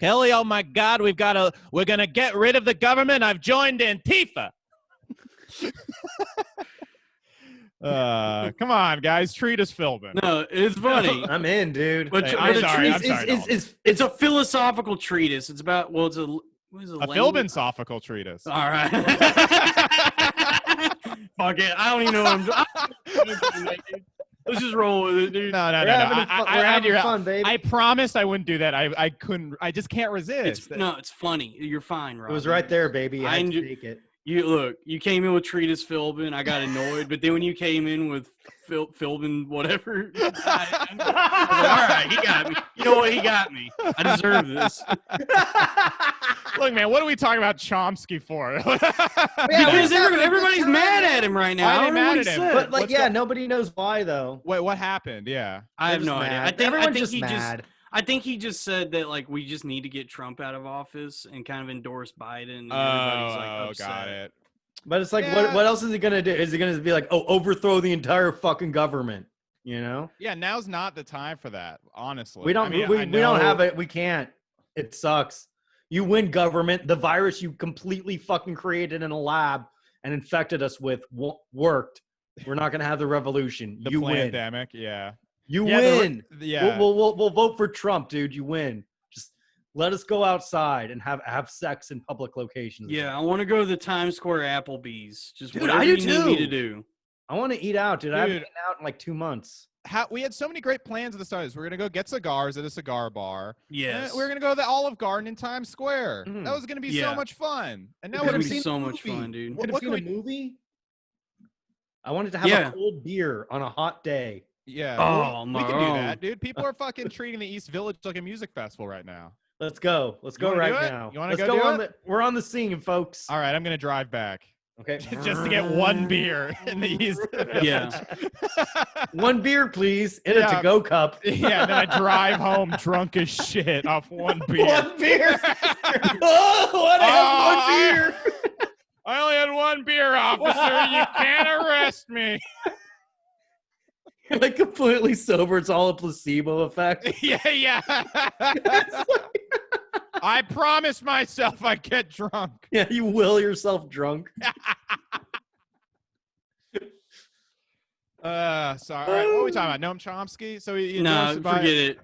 [SPEAKER 2] Kelly, oh my God, we're gonna get rid of the government. I've joined Antifa. Come on, guys, treat us Philbin.
[SPEAKER 3] No, it's funny.
[SPEAKER 1] I'm in, dude.
[SPEAKER 2] But I'm sorry.
[SPEAKER 3] It's a philosophical treatise. It's about it's a
[SPEAKER 2] Philbin-sophical treatise.
[SPEAKER 3] All right. Fuck it. I don't even know what I'm doing. Let's just roll with it, dude.
[SPEAKER 2] No.
[SPEAKER 1] We're having fun, baby.
[SPEAKER 2] I promised I wouldn't do that. I couldn't. I just can't resist.
[SPEAKER 3] It's funny. You're fine, Robbie.
[SPEAKER 1] It was right there, baby. I had to take it.
[SPEAKER 3] You came in with Treatise Philbin. I got annoyed, but then when you came in with Philbin, whatever, I was like, all right, he got me. You know what? He got me. I deserve this.
[SPEAKER 2] Look, man, what are we talking about Chomsky for?
[SPEAKER 3] Because everybody's mad at him right now.
[SPEAKER 2] Why are they mad at him?
[SPEAKER 1] But like, nobody knows why though.
[SPEAKER 2] Wait, what happened? Yeah,
[SPEAKER 3] I have no idea.
[SPEAKER 1] Everyone's just mad.
[SPEAKER 3] I think he just said that like we just need to get Trump out of office and kind of endorse Biden. And everybody's like upset.
[SPEAKER 2] Got it.
[SPEAKER 1] But it's like, what else is he gonna do? Is he gonna be like, overthrow the entire fucking government? You know?
[SPEAKER 2] Yeah, now's not the time for that. Honestly,
[SPEAKER 1] we don't. We don't have it. We can't. It sucks. You win government. The virus you completely fucking created in a lab and infected us with worked. We're not gonna have the revolution.
[SPEAKER 2] The
[SPEAKER 1] you
[SPEAKER 2] pandemic,
[SPEAKER 1] win.
[SPEAKER 2] Yeah.
[SPEAKER 1] You win.
[SPEAKER 2] Yeah.
[SPEAKER 1] We'll vote for Trump, dude. You win. Just let us go outside and have sex in public locations.
[SPEAKER 3] Yeah, I want to go to the Times Square Applebee's. Just
[SPEAKER 1] dude,
[SPEAKER 3] whatever you need me to do.
[SPEAKER 1] I want to eat out, dude. I haven't eaten out in like 2 months.
[SPEAKER 2] We had so many great plans at the start. We're gonna go get cigars at a cigar bar.
[SPEAKER 3] Yes.
[SPEAKER 2] We're gonna go to the Olive Garden in Times Square.
[SPEAKER 1] Mm.
[SPEAKER 2] That was gonna be so much fun. And now
[SPEAKER 3] it's gonna
[SPEAKER 2] be
[SPEAKER 3] so much fun, dude.
[SPEAKER 1] What can we movie? I wanted to have a cold beer on a hot day.
[SPEAKER 2] Yeah.
[SPEAKER 3] Oh,
[SPEAKER 2] we can do that, dude. People are fucking treating the East Village like a music festival right now.
[SPEAKER 1] Let's go. Let's go right now.
[SPEAKER 2] You want to go?
[SPEAKER 1] We're on the scene, folks.
[SPEAKER 2] All right, I'm gonna drive back.
[SPEAKER 1] Okay.
[SPEAKER 2] Just to get one beer in the East Village.
[SPEAKER 3] Yeah.
[SPEAKER 1] One beer, please, in a to-go cup.
[SPEAKER 2] Yeah, then I drive home drunk as shit off one beer.
[SPEAKER 1] One beer. One beer.
[SPEAKER 2] I only had one beer, officer. You can't arrest me.
[SPEAKER 1] You're like completely sober. It's all a placebo effect.
[SPEAKER 2] Yeah. I promised myself I'd get drunk.
[SPEAKER 1] Yeah, you will yourself drunk.
[SPEAKER 2] Sorry. All right, what are we talking about? Noam Chomsky? So
[SPEAKER 3] no, forget it.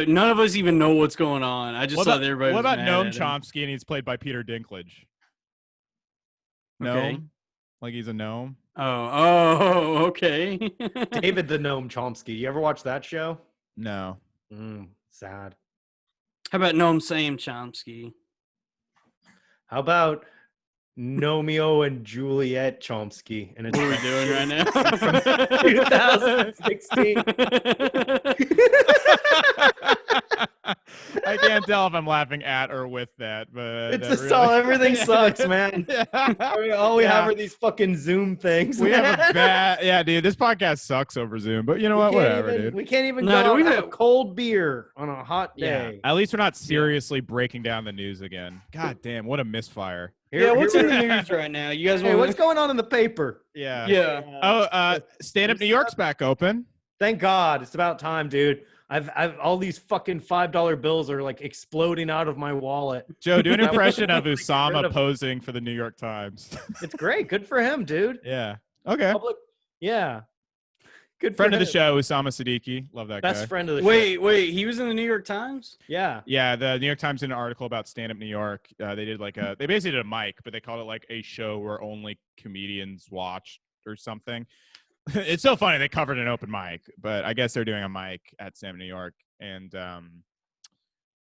[SPEAKER 3] None of us even know what's going on. I just thought everybody was
[SPEAKER 2] What about
[SPEAKER 3] mad
[SPEAKER 2] Noam
[SPEAKER 3] at him.
[SPEAKER 2] Chomsky and he's played by Peter Dinklage?
[SPEAKER 3] Okay.
[SPEAKER 2] Gnome? Like he's a gnome?
[SPEAKER 3] Oh, okay.
[SPEAKER 1] David the Gnome Chomsky. You ever watch that show?
[SPEAKER 2] No.
[SPEAKER 1] Sad.
[SPEAKER 3] How about Noam Sam Chomsky?
[SPEAKER 1] How about Nomeo and Juliet Chomsky? And
[SPEAKER 3] What are we doing right now?
[SPEAKER 1] 2016.
[SPEAKER 2] can't tell if I'm laughing at or with that, but
[SPEAKER 1] It's just all everything sucks, man. All we have are these fucking Zoom things.
[SPEAKER 2] We
[SPEAKER 1] man.
[SPEAKER 2] have a bad, dude. This podcast sucks over Zoom, but you know what? Whatever, dude.
[SPEAKER 1] We can't even
[SPEAKER 3] No,
[SPEAKER 1] go
[SPEAKER 3] do
[SPEAKER 1] out
[SPEAKER 3] we
[SPEAKER 1] and have
[SPEAKER 3] have-
[SPEAKER 1] a cold beer on a hot day.
[SPEAKER 2] At least we're not seriously breaking down the news again. God damn, what a misfire.
[SPEAKER 3] What's in the news right now? You guys
[SPEAKER 1] Hey,
[SPEAKER 3] want?
[SPEAKER 1] what's going on in the paper?
[SPEAKER 3] Yeah.
[SPEAKER 2] Oh, Stand Up New York's back open.
[SPEAKER 1] Thank God, it's about time, dude. I've all these fucking $5 bills are like exploding out of my wallet.
[SPEAKER 2] Joe, do an impression of
[SPEAKER 1] Get rid
[SPEAKER 2] Usama
[SPEAKER 1] of-
[SPEAKER 2] posing for the New York Times.
[SPEAKER 1] It's great. Good for him, dude.
[SPEAKER 2] Yeah. Okay.
[SPEAKER 1] Yeah. Good
[SPEAKER 2] Friend
[SPEAKER 1] for
[SPEAKER 2] of the
[SPEAKER 1] him.
[SPEAKER 2] show, Usama Siddiqui. Love that
[SPEAKER 1] Best
[SPEAKER 2] guy.
[SPEAKER 1] friend of the show.
[SPEAKER 3] Wait. He was in the New York Times.
[SPEAKER 1] Yeah.
[SPEAKER 2] Yeah, the New York Times did an article about Stand Up New York. They did they basically did a mic, but they called it like a show where only comedians watched or something. It's so funny they covered an open mic, but I guess they're doing a mic at Stand Up New York, and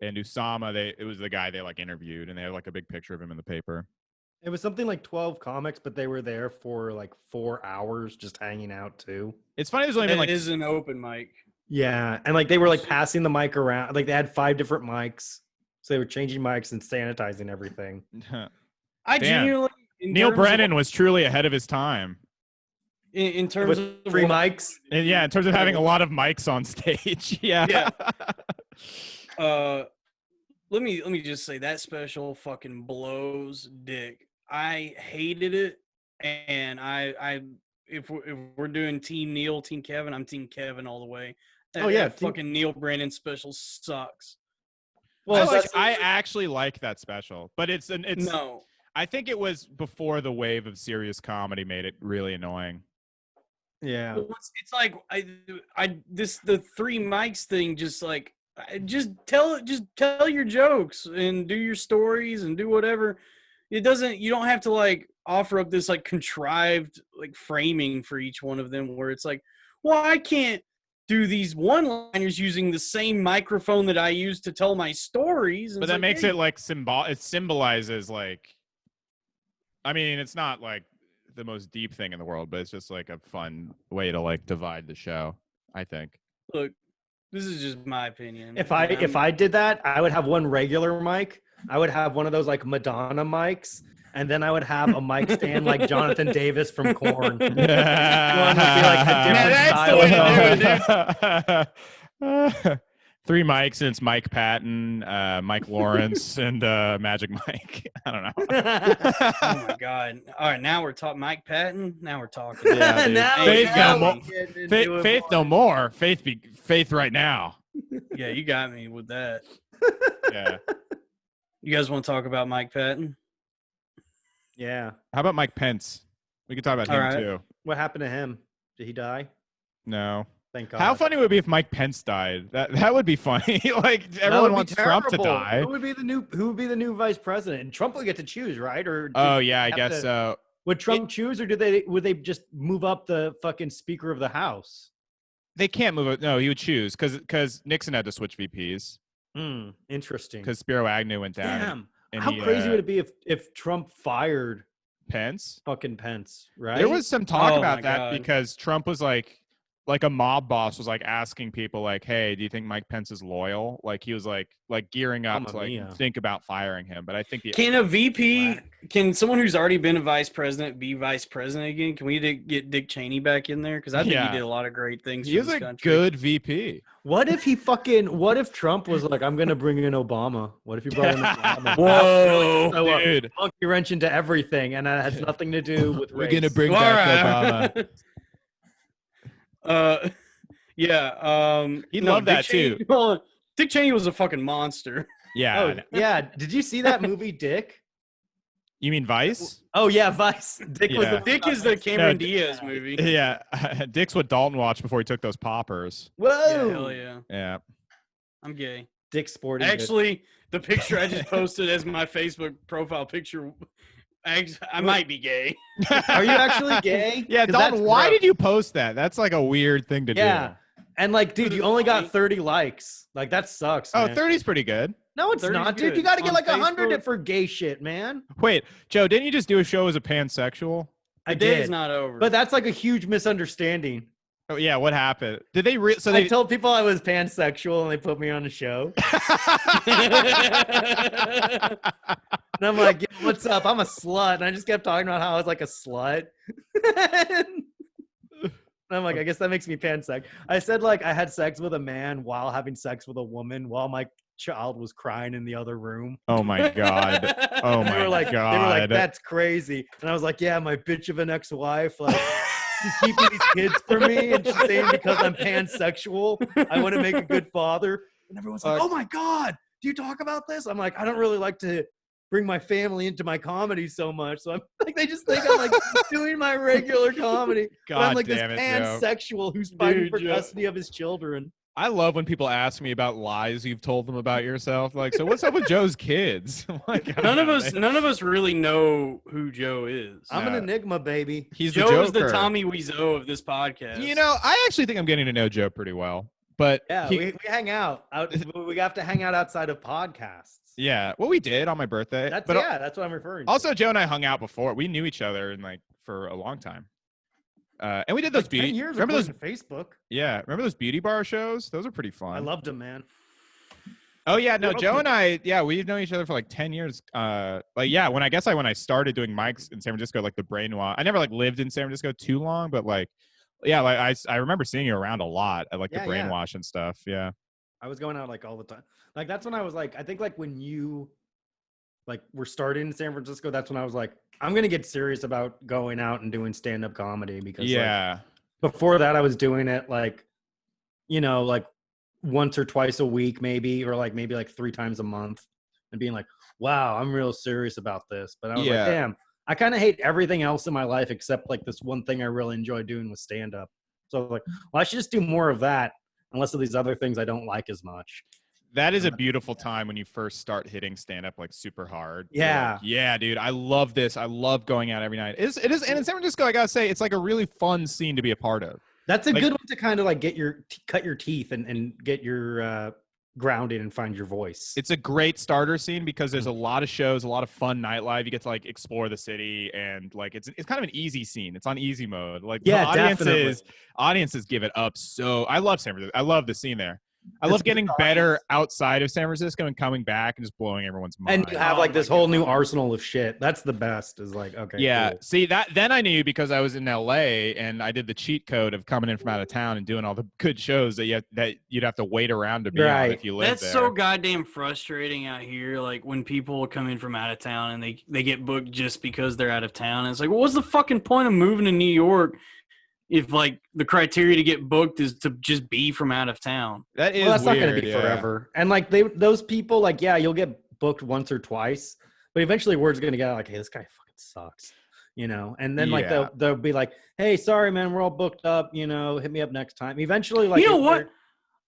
[SPEAKER 2] Usama, it was the guy they like interviewed, and they had like a big picture of him in the paper.
[SPEAKER 1] It was something like 12 comics, but they were there for like 4 hours just hanging out too.
[SPEAKER 2] It's funny there's only been
[SPEAKER 3] It
[SPEAKER 2] like
[SPEAKER 3] is an open mic.
[SPEAKER 1] Yeah. And like they were like passing the mic around. Like they had 5 different mics. So they were changing mics and sanitizing everything.
[SPEAKER 3] I
[SPEAKER 2] Damn.
[SPEAKER 3] genuinely
[SPEAKER 2] Neil Brennan was truly ahead of his time.
[SPEAKER 3] in terms
[SPEAKER 1] With
[SPEAKER 3] of
[SPEAKER 1] free
[SPEAKER 3] what-
[SPEAKER 1] mics.
[SPEAKER 2] And yeah, in terms of having a lot of mics on stage. Yeah.
[SPEAKER 3] Let me just say that special fucking blows dick. I hated it, and if we're doing Team Neil, Team Kevin, I'm Team Kevin all the way. That fucking Neil Brennan special sucks.
[SPEAKER 1] Well,
[SPEAKER 2] I actually like that special, but it's
[SPEAKER 3] No.
[SPEAKER 2] I think it was before the wave of serious comedy made it really annoying.
[SPEAKER 1] yeah.
[SPEAKER 3] Well, it's like the 3 mics thing. Just tell your jokes and do your stories and do whatever. You don't have to like offer up this like contrived like framing for each one of them where it's like, well, I can't do these one-liners using the same microphone that I use to tell my stories.
[SPEAKER 2] But that makes it like it symbolizes like, I mean, it's not like the most deep thing in the world, but it's just like a fun way to like divide the show, I think.
[SPEAKER 3] Look, this is just my opinion.
[SPEAKER 1] If I did that, I would have one regular mic. I would have one of those like Madonna mics, and then I would have a mic stand like Jonathan Davis from Korn. One would be like a different style.
[SPEAKER 3] do
[SPEAKER 2] 3 mics, and it's Mike Patton, Mike Lawrence, and Magic Mike. I don't know.
[SPEAKER 3] Oh my god! All right, now we're talking Mike Patton. Now we're talking.
[SPEAKER 2] Yeah, dude.
[SPEAKER 1] Now
[SPEAKER 2] Faith
[SPEAKER 1] now
[SPEAKER 2] no more.
[SPEAKER 1] we get into it,
[SPEAKER 2] Faith
[SPEAKER 1] boy.
[SPEAKER 2] no more. Faith right now.
[SPEAKER 3] Yeah, you got me with that.
[SPEAKER 2] Yeah.
[SPEAKER 3] You guys want to talk about Mike Patton?
[SPEAKER 1] Yeah.
[SPEAKER 2] How about Mike Pence? We could talk about
[SPEAKER 3] All
[SPEAKER 2] him
[SPEAKER 3] right.
[SPEAKER 2] too.
[SPEAKER 1] What happened to him? Did he die?
[SPEAKER 2] No.
[SPEAKER 1] Thank God.
[SPEAKER 2] How funny would it be if Mike Pence died? That would be funny. Like
[SPEAKER 1] That
[SPEAKER 2] everyone
[SPEAKER 1] would be
[SPEAKER 2] wants Trump to
[SPEAKER 1] terrible.
[SPEAKER 2] die.
[SPEAKER 1] Who would be the new vice president? And Trump would get to choose, right? Or
[SPEAKER 2] Oh yeah, I
[SPEAKER 1] have
[SPEAKER 2] guess
[SPEAKER 1] to-
[SPEAKER 2] so.
[SPEAKER 1] would Trump choose, or would they just move up the fucking Speaker of the House?
[SPEAKER 2] They can't move it. No, he would choose because Nixon had to switch VPs
[SPEAKER 1] Interesting.
[SPEAKER 2] because Spiro Agnew went down.
[SPEAKER 1] Damn.
[SPEAKER 2] and
[SPEAKER 1] How
[SPEAKER 2] he,
[SPEAKER 1] crazy would it be if Trump fired
[SPEAKER 2] Pence?
[SPEAKER 1] fucking Pence, right?
[SPEAKER 2] There was some talk
[SPEAKER 3] Oh,
[SPEAKER 2] about
[SPEAKER 3] my
[SPEAKER 2] that
[SPEAKER 3] God.
[SPEAKER 2] because Trump was like a mob boss was like asking people like, "Hey, do you think Mike Pence is loyal?" Like he was like gearing up
[SPEAKER 1] Mamma
[SPEAKER 2] to like
[SPEAKER 1] mia.
[SPEAKER 2] think about firing him. But I think
[SPEAKER 3] Can a VP? Can someone who's already been a vice president be vice president again? Can we get Dick Cheney back in there? Because I think
[SPEAKER 2] Yeah.
[SPEAKER 3] he did a lot of great things.
[SPEAKER 2] he
[SPEAKER 3] for
[SPEAKER 2] was
[SPEAKER 3] this
[SPEAKER 2] a
[SPEAKER 3] country.
[SPEAKER 2] good VP.
[SPEAKER 1] What if Trump was like, I'm gonna bring in Obama? What if he brought in Obama?
[SPEAKER 3] Whoa.
[SPEAKER 1] So,
[SPEAKER 2] Dude,
[SPEAKER 1] monkey wrench into everything, and that has nothing to do with race.
[SPEAKER 2] bring
[SPEAKER 3] All right. Yeah.
[SPEAKER 2] He'd love that,
[SPEAKER 3] Cheney,
[SPEAKER 2] too.
[SPEAKER 3] hold on. Dick Cheney was a fucking monster.
[SPEAKER 2] Yeah.
[SPEAKER 1] Oh yeah, did you see that movie, Dick?
[SPEAKER 2] You mean Vice?
[SPEAKER 1] Oh yeah, Vice. Dick was
[SPEAKER 2] Yeah.
[SPEAKER 1] the
[SPEAKER 3] Dick is the Cameron
[SPEAKER 2] No,
[SPEAKER 3] Diaz movie.
[SPEAKER 2] Yeah. Dick's what Dalton watched before he took those poppers.
[SPEAKER 1] Whoa.
[SPEAKER 3] Yeah, hell yeah.
[SPEAKER 2] Yeah.
[SPEAKER 3] I'm gay.
[SPEAKER 1] Dick sporting. goods.
[SPEAKER 3] Actually, the picture I just posted as my Facebook profile picture, I might be gay.
[SPEAKER 1] Are you actually gay?
[SPEAKER 2] Yeah,
[SPEAKER 1] 'Cause
[SPEAKER 2] Dalton,
[SPEAKER 1] that's
[SPEAKER 2] why
[SPEAKER 1] gross.
[SPEAKER 2] did you post that? That's like a weird thing to
[SPEAKER 1] Yeah.
[SPEAKER 2] do.
[SPEAKER 1] And like, dude, you only got 30 likes. Like that sucks.
[SPEAKER 2] Oh,
[SPEAKER 1] man.
[SPEAKER 2] 30's pretty good.
[SPEAKER 1] No, it's
[SPEAKER 3] 30's
[SPEAKER 1] not, dude.
[SPEAKER 3] good.
[SPEAKER 1] You got to get
[SPEAKER 3] On
[SPEAKER 1] like 100
[SPEAKER 3] Facebook-
[SPEAKER 1] for gay shit, man.
[SPEAKER 2] Wait, Joe, didn't you just do a show as a pansexual?
[SPEAKER 1] I
[SPEAKER 3] The day's
[SPEAKER 1] did,
[SPEAKER 3] not over.
[SPEAKER 1] but that's like a huge misunderstanding.
[SPEAKER 2] Oh yeah, what happened? Did they?
[SPEAKER 1] I told people I was pansexual, and they put me on a show. And I'm like, yeah, what's up? I'm a slut. And I just kept talking about how I was like a slut. And I'm like, I guess that makes me pansexual. I said like I had sex with a man while having sex with a woman while my child was crying in the other room.
[SPEAKER 2] Oh my God. Oh my God.
[SPEAKER 1] They were like, that's crazy. And I was like, yeah, my bitch of an ex-wife, like she's keeping these kids for me, and she's saying because I'm pansexual, I want to make a good father. And everyone's like, oh my God, do you talk about this? I'm like, I don't really like to bring my family into my comedy so much. So I'm like, they just think I'm like doing my regular comedy.
[SPEAKER 2] God
[SPEAKER 1] but I'm like this
[SPEAKER 2] damn it,
[SPEAKER 1] pansexual who's fighting for custody of his children.
[SPEAKER 2] I love when people ask me about lies you've told them about yourself. Like, so what's up with Joe's kids? Like,
[SPEAKER 3] none of us really know who Joe is.
[SPEAKER 1] I'm an enigma, baby.
[SPEAKER 2] He's
[SPEAKER 3] Joe's the Tommy Wiseau of this podcast.
[SPEAKER 2] You know, I actually think I'm getting to know Joe pretty well. But
[SPEAKER 1] yeah, we hang out. We have to hang out outside of podcasts.
[SPEAKER 2] Yeah, well, we did on my birthday.
[SPEAKER 1] That's what I'm referring to.
[SPEAKER 2] Also, Joe and I hung out before. We knew each other for a long time. And we did those beauty.
[SPEAKER 1] 10 years
[SPEAKER 2] remember those
[SPEAKER 1] Facebook?
[SPEAKER 2] Yeah, remember those beauty bar shows? Those are pretty fun.
[SPEAKER 1] I loved them, man.
[SPEAKER 2] Oh yeah, no, Joe and I, we've known each other for like 10 years. When I started doing mics in San Francisco, like the Brain Noir. I never like lived in San Francisco too long, but I remember seeing you around a lot at like the Brainwash and stuff. Yeah.
[SPEAKER 1] I was going out like all the time. Like that's when I was like, I think like when you like were starting in San Francisco, that's when I was like, I'm gonna get serious about going out and doing stand-up comedy because like, before that I was doing it like, like once or twice a week maybe, or like maybe like 3 times a month, and being like, wow, I'm real serious about this. But I was like, damn, I kind of hate everything else in my life except like this one thing I really enjoy doing with stand-up. So I was like, well, I should just do more of that, and less of these other things I don't like as much.
[SPEAKER 2] That is a beautiful time when you first start hitting stand-up like super hard.
[SPEAKER 1] Yeah.
[SPEAKER 2] Like, yeah, dude, I love this. I love going out every night. It is, and in San Francisco, I gotta say, it's like a really fun scene to be a part of.
[SPEAKER 1] That's a good one to kind of like get cut your teeth and get your grounded and find your voice.
[SPEAKER 2] It's a great starter scene because there's a lot of shows, a lot of fun nightlife. You get to like explore the city, and like it's kind of an easy scene. It's on easy mode. Like audiences give it up. So I love San Francisco. I love the scene there. I love getting better outside of San Francisco and coming back and just blowing everyone's mind.
[SPEAKER 1] And you have like this whole new arsenal of shit. That's the best. Is like, okay.
[SPEAKER 2] Yeah.
[SPEAKER 1] Cool.
[SPEAKER 2] See that then I knew because I was in LA and I did the cheat code of coming in from out of town and doing all the good shows that you'd have to wait around to be on if you live there.
[SPEAKER 3] That's so goddamn frustrating out here. Like when people come in from out of town and they get booked just because they're out of town. And it's like, well, what's the fucking point of moving to New York if like the criteria to get booked is to just be from out of town?
[SPEAKER 2] That is
[SPEAKER 1] that's
[SPEAKER 2] weird,
[SPEAKER 1] not going to be forever. And like those people, like, yeah, you'll get booked once or twice, but eventually word's going to get out like, hey, this guy fucking sucks, And then like they'll be like, hey, sorry, man, we're all booked up, hit me up next time. Eventually, like,
[SPEAKER 3] what?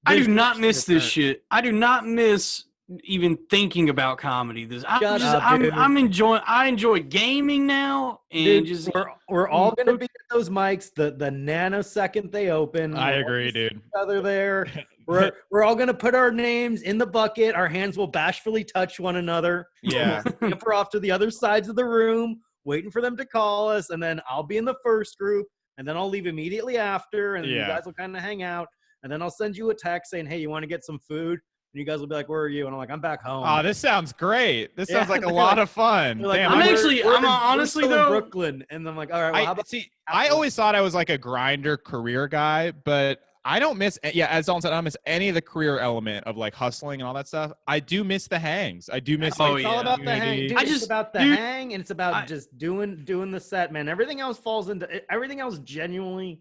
[SPEAKER 3] I do not miss this shit. I do not miss even thinking about comedy. I enjoy gaming now, and
[SPEAKER 1] dude, we're all gonna be at those mics the nanosecond they open.
[SPEAKER 2] I agree, dude.
[SPEAKER 1] Other there, we're all gonna put our names in the bucket. Our hands will bashfully touch one another.
[SPEAKER 2] Yeah,
[SPEAKER 1] we're off to the other sides of the room, waiting for them to call us, and then I'll be in the first group, and then I'll leave immediately after, and you guys will kind of hang out, and then I'll send you a text saying, hey, you want to get some food? And you guys will be like, where are you? And I'm like, I'm back home.
[SPEAKER 2] Oh, this sounds great. This sounds like a lot of fun.
[SPEAKER 1] Like,
[SPEAKER 2] damn,
[SPEAKER 3] I'm honestly though
[SPEAKER 1] in Brooklyn. And I'm like, all right, well,
[SPEAKER 2] I always thought I was like a grinder career guy, but I don't miss, as Dalton said, I don't miss any of the career element of like hustling and all that stuff. I do miss the hangs. I do miss
[SPEAKER 1] it's all about the hang. Dude, it's about the hang, and it's about just doing the set, man. Everything else genuinely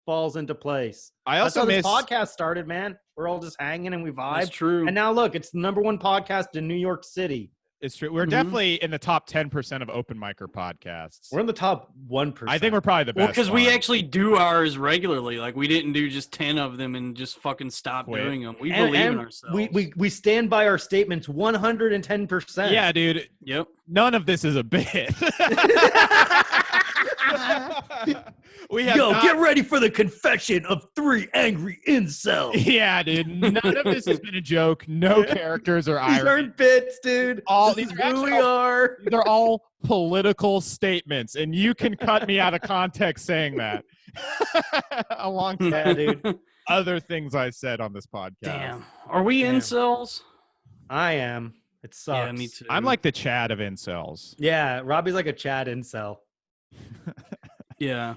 [SPEAKER 1] falls into place.
[SPEAKER 2] I also
[SPEAKER 1] miss this podcast started, man. We're all just hanging and we vibe.
[SPEAKER 3] That's true.
[SPEAKER 1] And now look, it's the #1 podcast in New York City.
[SPEAKER 2] It's true. We're definitely in the top 10% of open micer podcasts.
[SPEAKER 1] We're in the top 1%.
[SPEAKER 2] I think we're probably the best.
[SPEAKER 3] Well, because we actually do ours regularly. Like we didn't do just 10 of them and just fucking stop doing them. We believe in ourselves.
[SPEAKER 1] We stand by our statements 110%.
[SPEAKER 2] Yeah, dude.
[SPEAKER 3] Yep.
[SPEAKER 2] None of this is a bit.
[SPEAKER 1] Get ready for the confession of 3 angry incels.
[SPEAKER 2] Yeah, dude. None of this has been a joke. No characters or irony.
[SPEAKER 1] These aren't bits, dude.
[SPEAKER 2] These
[SPEAKER 1] are who we are.
[SPEAKER 2] These are all political statements, and you can cut me out of context saying that. Alongside
[SPEAKER 1] dude.
[SPEAKER 2] other things I said on this podcast.
[SPEAKER 3] Damn. Are we incels?
[SPEAKER 1] I am. It sucks.
[SPEAKER 3] Yeah, me too.
[SPEAKER 2] I'm like the Chad of incels.
[SPEAKER 1] Yeah, Robbie's like a Chad incel.
[SPEAKER 3] Yeah.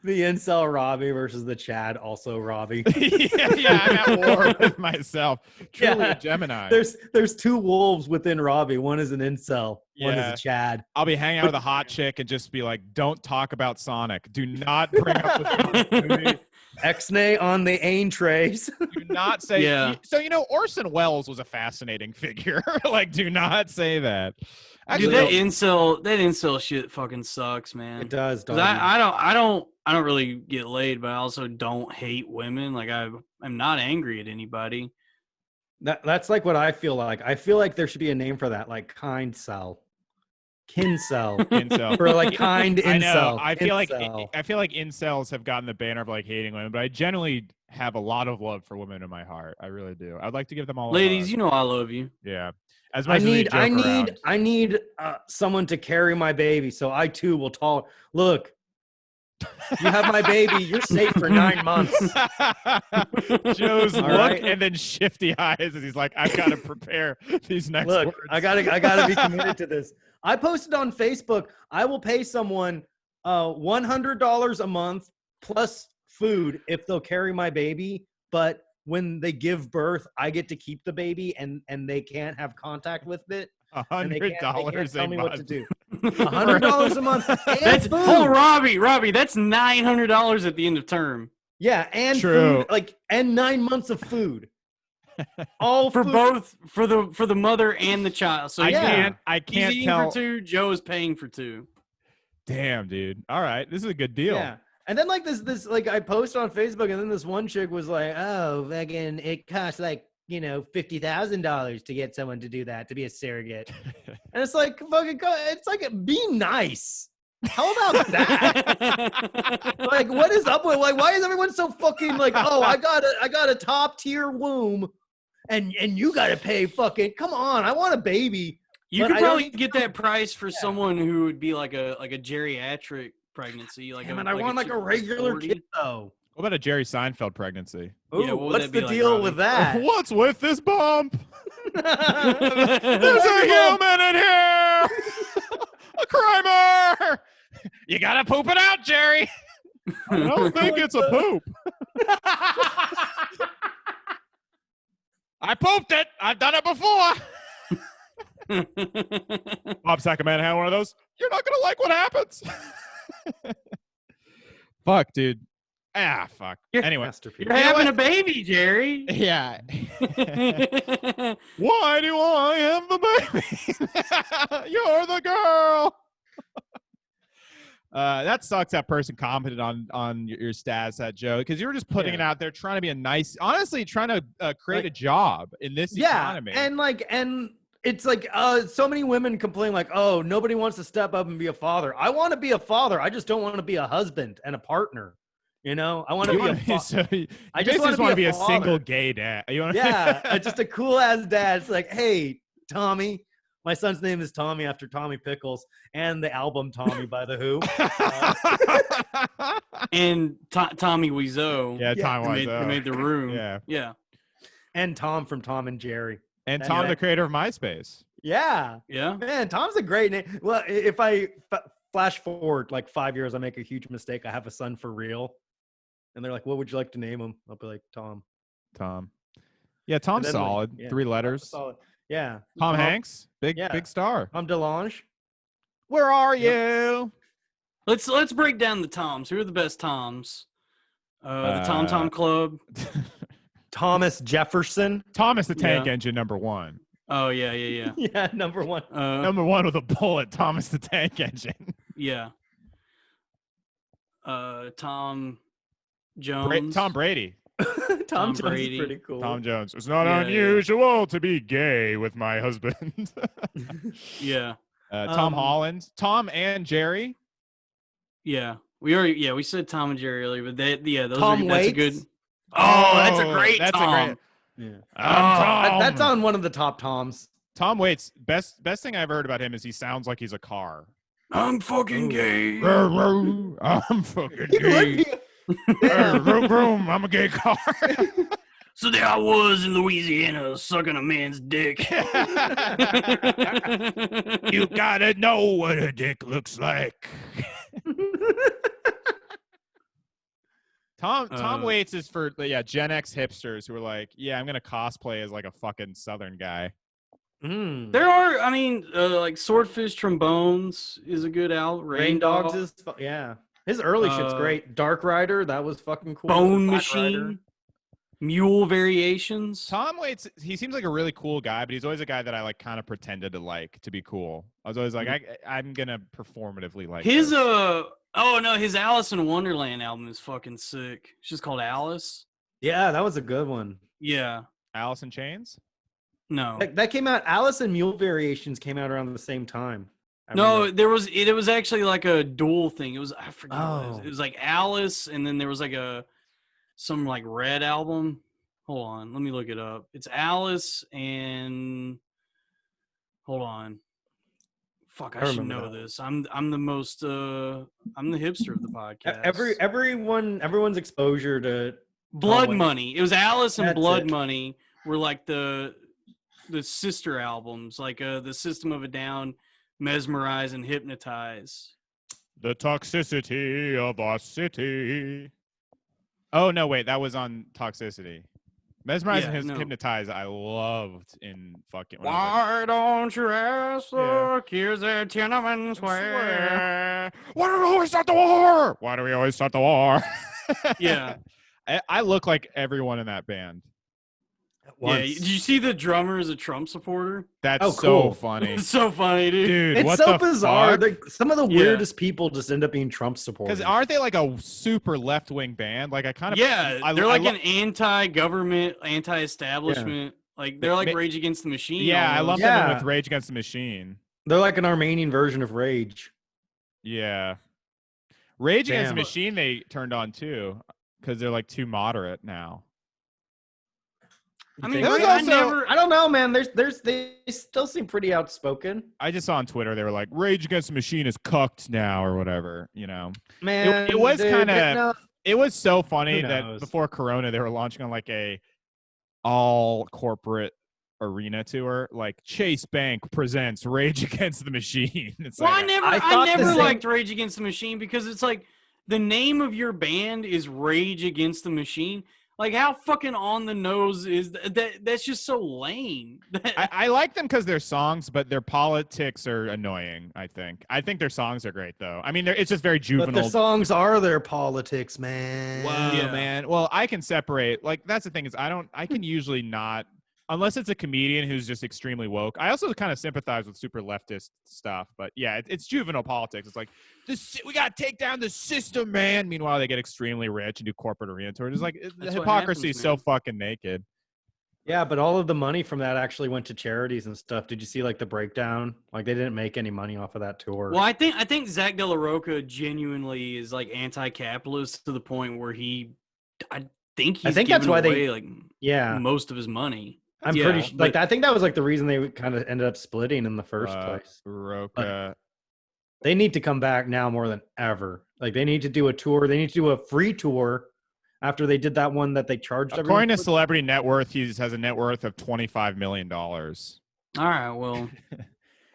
[SPEAKER 1] The incel Robbie versus the Chad also Robbie.
[SPEAKER 2] yeah, I'm at war with myself. Truly a Gemini.
[SPEAKER 1] There's 2 wolves within Robbie. One is an incel. One is a Chad.
[SPEAKER 2] I'll be hanging out with a hot chick and just be like, don't talk about Sonic. Do not bring up the movie.
[SPEAKER 1] X-nay on the Ain trays.
[SPEAKER 2] Do not say.
[SPEAKER 3] Yeah.
[SPEAKER 2] So, Orson Welles was a fascinating figure. Like, do not say that.
[SPEAKER 3] Actually, dude, that incel shit fucking sucks, man.
[SPEAKER 1] It does.
[SPEAKER 3] I don't really get laid, but I also don't hate women. Like I'm not angry at anybody.
[SPEAKER 1] That's like what I feel like. I feel like there should be a name for that, like kind cell, incel, for like kind incel.
[SPEAKER 2] I know. I feel
[SPEAKER 1] incel.
[SPEAKER 2] like incels have gotten the banner of like hating women, but I generally have a lot of love for women in my heart. I really do. I'd like to give them all.
[SPEAKER 3] Ladies, I love you.
[SPEAKER 2] Yeah.
[SPEAKER 1] I need someone to carry my baby, so I too will look. You have my baby. You're safe for 9 months.
[SPEAKER 2] Joe's look and then shifty eyes as he's like, I've got to prepare these next words.
[SPEAKER 1] I gotta be committed to this. I posted on Facebook. I will pay someone $100 a month plus food if they'll carry my baby, but when they give birth, I get to keep the baby and they can't have contact with it.
[SPEAKER 2] $100
[SPEAKER 1] tell me what to do. $100 a month.
[SPEAKER 3] That's Robbie. That's $900 at the end of term.
[SPEAKER 1] Yeah, and
[SPEAKER 2] true.
[SPEAKER 1] Food, and 9 months of food. All
[SPEAKER 3] for
[SPEAKER 1] food.
[SPEAKER 3] Both for the mother and the child. So
[SPEAKER 2] I can't
[SPEAKER 3] he's eating
[SPEAKER 2] tell.
[SPEAKER 3] for 2. Joe is paying for 2.
[SPEAKER 2] Damn, dude. All right, this is a good deal.
[SPEAKER 1] Yeah. And then like this like I posted on Facebook, and then this one chick was like, "Oh, fucking, it costs like $50,000 to get someone to do that, to be a surrogate." And it's like, fucking, it's like, be nice. How about that? Like, what is up with, like, why is everyone so fucking like, oh, I got a top tier womb, and you got to pay fucking, come on, I want a baby.
[SPEAKER 3] You could probably get that price for someone who would be like a geriatric pregnancy, like
[SPEAKER 1] I want like a regular 40. Kid though.
[SPEAKER 2] What about a Jerry Seinfeld pregnancy?
[SPEAKER 1] Ooh, yeah, what's the deal with that?
[SPEAKER 2] What's with this bump? There's a human in here! A crimer! You gotta poop it out, Jerry! I don't think it's a poop. I pooped it! I've done it before! Bob Sacamano had one of those. You're not gonna like what happens. Fuck, dude. Fuck. Anyway,
[SPEAKER 3] you're having a baby, Jerry.
[SPEAKER 2] Yeah. Why do I have the baby? You're the girl. That sucks. That person commented on your stats, that Joe, because you were just putting it out there, trying to be honestly, trying to create a job in this economy.
[SPEAKER 1] And it's like so many women complain like, oh, nobody wants to step up and be a father. I want to be a father. I just don't want to be a husband and a partner. I want to be a father.
[SPEAKER 2] I just want to be a single gay dad.
[SPEAKER 1] Just a cool ass dad. It's like, hey, Tommy. My son's name is Tommy after Tommy Pickles and the album Tommy by The Who.
[SPEAKER 3] And Tommy Wiseau.
[SPEAKER 2] Yeah, Tommy Wiseau.
[SPEAKER 3] Who made The Room.
[SPEAKER 2] Yeah.
[SPEAKER 1] And Tom from Tom and Jerry.
[SPEAKER 2] And Tom, the creator of MySpace.
[SPEAKER 1] Yeah. Man, Tom's a great name. Well, if I flash forward like 5 years, I make a huge mistake. I have a son for real. And they're like, what would you like to name him? I'll be like, Tom.
[SPEAKER 2] Yeah, Tom's solid. 3 letters.
[SPEAKER 1] Solid. Yeah.
[SPEAKER 2] Tom Hanks, big star.
[SPEAKER 1] Tom DeLonge.
[SPEAKER 2] Where are you?
[SPEAKER 3] Let's break down the Toms. Who are the best Toms? The Tom Club.
[SPEAKER 1] Thomas Jefferson.
[SPEAKER 2] Thomas the Tank Engine, number 1.
[SPEAKER 3] Oh, yeah.
[SPEAKER 1] Yeah, number 1.
[SPEAKER 2] Number 1 with a bullet, Thomas the Tank Engine.
[SPEAKER 3] Yeah. Tom Jones.
[SPEAKER 2] Tom Brady.
[SPEAKER 1] Tom Jones is pretty cool.
[SPEAKER 2] Tom Jones. It's not unusual to be gay with my husband.
[SPEAKER 3] Yeah.
[SPEAKER 2] Tom Holland, Tom and Jerry.
[SPEAKER 3] Yeah, we said Tom and Jerry earlier, but those
[SPEAKER 1] Tom
[SPEAKER 3] that's a
[SPEAKER 1] Waits?
[SPEAKER 3] good. Oh, that's a great Tom.
[SPEAKER 1] Yeah.
[SPEAKER 2] I'm Tom.
[SPEAKER 1] That's on one of the top Toms.
[SPEAKER 2] Tom Waits. Best thing I've heard about him is he sounds like he's a car.
[SPEAKER 3] I'm fucking gay.
[SPEAKER 2] I'm fucking gay. I'm a gay car.
[SPEAKER 3] So there I was in Louisiana sucking a man's dick.
[SPEAKER 2] You gotta know what a dick looks like. Tom Waits is for Gen X hipsters who are like, yeah, I'm gonna cosplay as like a fucking Southern guy.
[SPEAKER 3] There are, like Swordfish Trombones is a good out.
[SPEAKER 1] Rain Dogs is his early shit's great. Dark Rider, that was fucking cool.
[SPEAKER 3] Bone Machine, Mule Variations.
[SPEAKER 2] Tom Waits, he seems like a really cool guy, but he's always a guy that I like kind of pretended to like to be cool. I was always like, I'm gonna performatively like
[SPEAKER 3] his
[SPEAKER 2] this.
[SPEAKER 3] His Alice in Wonderland album is fucking sick. It's just called Alice.
[SPEAKER 1] Yeah, that was a good one.
[SPEAKER 3] Yeah.
[SPEAKER 2] Alice in Chains?
[SPEAKER 3] No.
[SPEAKER 1] That came out. Alice and Mule Variations came out around the same time.
[SPEAKER 3] It was actually like a dual thing. It was, I forget what it was. It was like Alice, and then there was like some like Red album. Hold on, let me look it up. It's Alice and hold on. Fuck, I should know this. I'm the hipster of the podcast.
[SPEAKER 1] Everyone's exposure to
[SPEAKER 3] Blood Money. It was Alice and Blood Money were like the sister albums, like the System of a Down, Mesmerize, and Hypnotize.
[SPEAKER 2] The Toxicity of Our City. Oh no, wait, that was on Toxicity. Mesmerize and Hypnotize, I loved in fucking.
[SPEAKER 3] Why don't you ask the kids at Tiananmen Square?
[SPEAKER 2] Why do we always start the war? Why do we always start the war?
[SPEAKER 3] Yeah.
[SPEAKER 2] I look like everyone in that band.
[SPEAKER 3] Yeah, did you see the drummer is a Trump supporter?
[SPEAKER 2] That's so funny.
[SPEAKER 3] It's so funny, dude.
[SPEAKER 1] It's
[SPEAKER 2] what
[SPEAKER 1] so
[SPEAKER 2] the
[SPEAKER 1] bizarre.
[SPEAKER 2] fuck?
[SPEAKER 1] Some of the weirdest people just end up being Trump supporters.
[SPEAKER 2] Because aren't they like a super left-wing band? Like
[SPEAKER 3] they're like an anti-government, anti-establishment. Yeah. Like they're like Rage Against the Machine.
[SPEAKER 2] Yeah, almost. I love them with Rage Against the Machine.
[SPEAKER 1] They're like an Armenian version of Rage.
[SPEAKER 2] Yeah, Rage Against the Machine they turned on too because they're like too moderate now.
[SPEAKER 1] I don't know, man. They still seem pretty outspoken.
[SPEAKER 2] I just saw on Twitter they were like, Rage Against the Machine is cucked now or whatever, you know.
[SPEAKER 1] Man,
[SPEAKER 2] it was kind of it was so funny that before Corona they were launching on like a all corporate arena tour, like Chase Bank presents Rage Against the Machine. It's
[SPEAKER 3] well, like, I never liked Rage Against the Machine because it's like the name of your band is Rage Against the Machine. Like, how fucking on the nose is that? That's just so lame.
[SPEAKER 2] I like them because their songs, but their politics are annoying, I think their songs are great, though. I mean, it's just very juvenile.
[SPEAKER 1] But the songs are their politics, man.
[SPEAKER 2] Wow, man. Well, I can separate. Like, that's the thing is I can usually not, unless it's a comedian who's just extremely woke. I also kind of sympathize with super leftist stuff. But, yeah, it's juvenile politics. It's like, we got to take down the system, man. Meanwhile, they get extremely rich and do corporate arena tours. It's like the hypocrisy is so fucking naked.
[SPEAKER 1] Yeah, but all of the money from that actually went to charities and stuff. Did you see like the breakdown? Like they didn't make any money off of that tour.
[SPEAKER 3] Well, I think Zach De La Rocha genuinely is like anti-capitalist to the point where I think that's why away, most of his money.
[SPEAKER 1] I'm pretty sure. Like I think that was like the reason they kind of ended up splitting in the first place.
[SPEAKER 2] Rocha.
[SPEAKER 1] They need to come back now more than ever. Like they need to do a tour. They need to do a free tour after they did that one that they charged.
[SPEAKER 2] According to Celebrity Net Worth, he has a net worth of $25 million. All
[SPEAKER 3] right, well.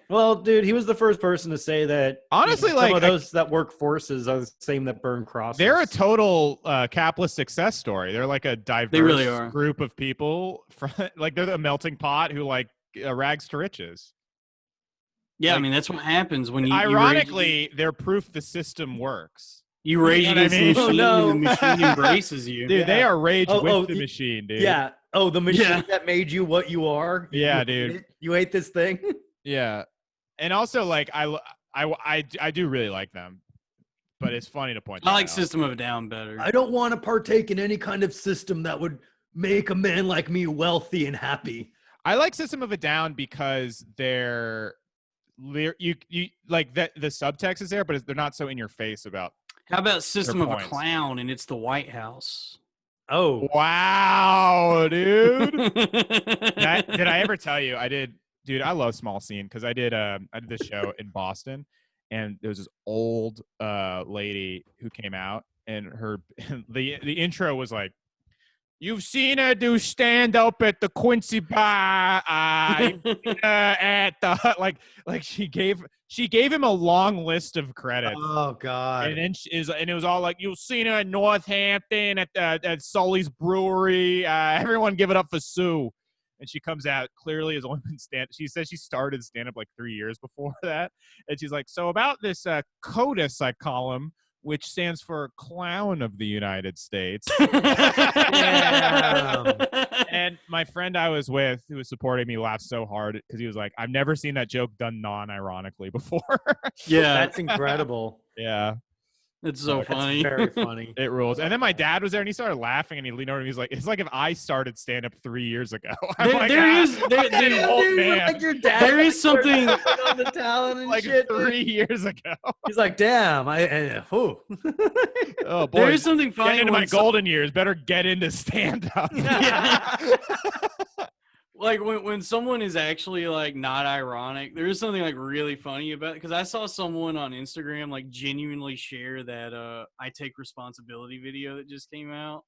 [SPEAKER 1] Well, dude, he was the first person to say that.
[SPEAKER 2] Honestly,
[SPEAKER 1] some of those that work forces are the same that burn crosses.
[SPEAKER 2] They're a total capitalist success story. They're like a diverse group of people. Like they're the melting pot who like rags to riches.
[SPEAKER 3] Yeah, I mean that's what happens when you.
[SPEAKER 2] Ironically, they're proof the system works.
[SPEAKER 3] You rage against the machine, and the machine embraces you.
[SPEAKER 2] Dude, they are rage with the machine, dude.
[SPEAKER 1] Yeah. Oh, the machine that made you what you are.
[SPEAKER 2] Yeah, dude.
[SPEAKER 1] You hate this thing.
[SPEAKER 2] Yeah, and also like I do really like them, but it's funny to point.
[SPEAKER 3] I like System of a Down better.
[SPEAKER 1] I don't want to partake in any kind of system that would make a man like me wealthy and happy.
[SPEAKER 2] I like System of a Down because they're you like that the subtext is there, but they're not so in your face about.
[SPEAKER 3] How about System of a
[SPEAKER 2] points.
[SPEAKER 3] Clown and it's the White House?
[SPEAKER 1] Oh,
[SPEAKER 2] wow, dude. Did I ever tell you I did? Dude, I love Small Scene because I did this show in Boston, and there was this old lady who came out, and the intro was like, "You've seen her do stand up at the Quincy Bar, at the like she gave him a long list of credits."
[SPEAKER 1] Oh God!
[SPEAKER 2] And then it was all like, "You've seen her in Northampton at Sully's Brewery. Everyone give it up for Sue." And she comes out, clearly has only been she says she started stand-up like 3 years before that. And she's like, "So about this CODIS, I call him, which stands for Clown of the United States." And my friend I was with, who was supporting me, laughed so hard because he was like, "I've never seen that joke done non-ironically before."
[SPEAKER 3] Yeah,
[SPEAKER 1] That's incredible.
[SPEAKER 2] Yeah.
[SPEAKER 3] it's so funny.
[SPEAKER 1] Very funny.
[SPEAKER 2] It rules. And then my dad was there, and he started laughing, and he leaned over, and he's like, "It's like if I started stand-up 3 years ago." I'm like,
[SPEAKER 3] There is
[SPEAKER 1] Like your dad.
[SPEAKER 3] There is something
[SPEAKER 1] on the talent and
[SPEAKER 2] like
[SPEAKER 1] shit.
[SPEAKER 2] 3 years ago.
[SPEAKER 1] He's like, damn.
[SPEAKER 2] Oh boy,
[SPEAKER 3] there is something funny
[SPEAKER 2] get into my
[SPEAKER 3] when
[SPEAKER 2] golden years. Better get into stand-up.
[SPEAKER 3] Yeah. Like when someone is actually like not ironic, there is something like really funny about it. Because I saw someone on Instagram like genuinely share that I take responsibility video that just came out,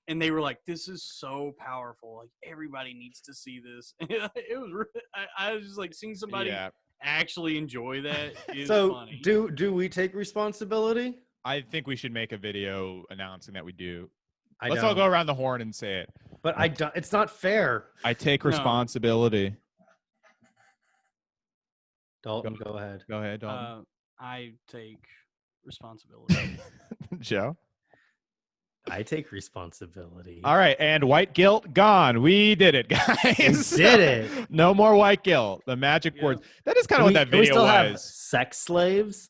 [SPEAKER 3] and they were like, "This is so powerful. Like everybody needs to see this." It was really, I was just like seeing somebody actually enjoy that is funny.
[SPEAKER 1] Do we take responsibility?
[SPEAKER 2] I think we should make a video announcing that we do.
[SPEAKER 1] I
[SPEAKER 2] Let's
[SPEAKER 1] don't.
[SPEAKER 2] all go around the horn and say it.
[SPEAKER 1] But I don't. It's not fair.
[SPEAKER 2] I take responsibility.
[SPEAKER 1] Dalton, go ahead.
[SPEAKER 2] Go ahead, Dalton.
[SPEAKER 3] I take responsibility.
[SPEAKER 2] Joe?
[SPEAKER 1] I take responsibility.
[SPEAKER 2] All right, and white guilt gone. We did it, guys.
[SPEAKER 1] We did it.
[SPEAKER 2] No more white guilt. The magic words. That is kind of what that video
[SPEAKER 1] still have
[SPEAKER 2] was.
[SPEAKER 1] sex slaves?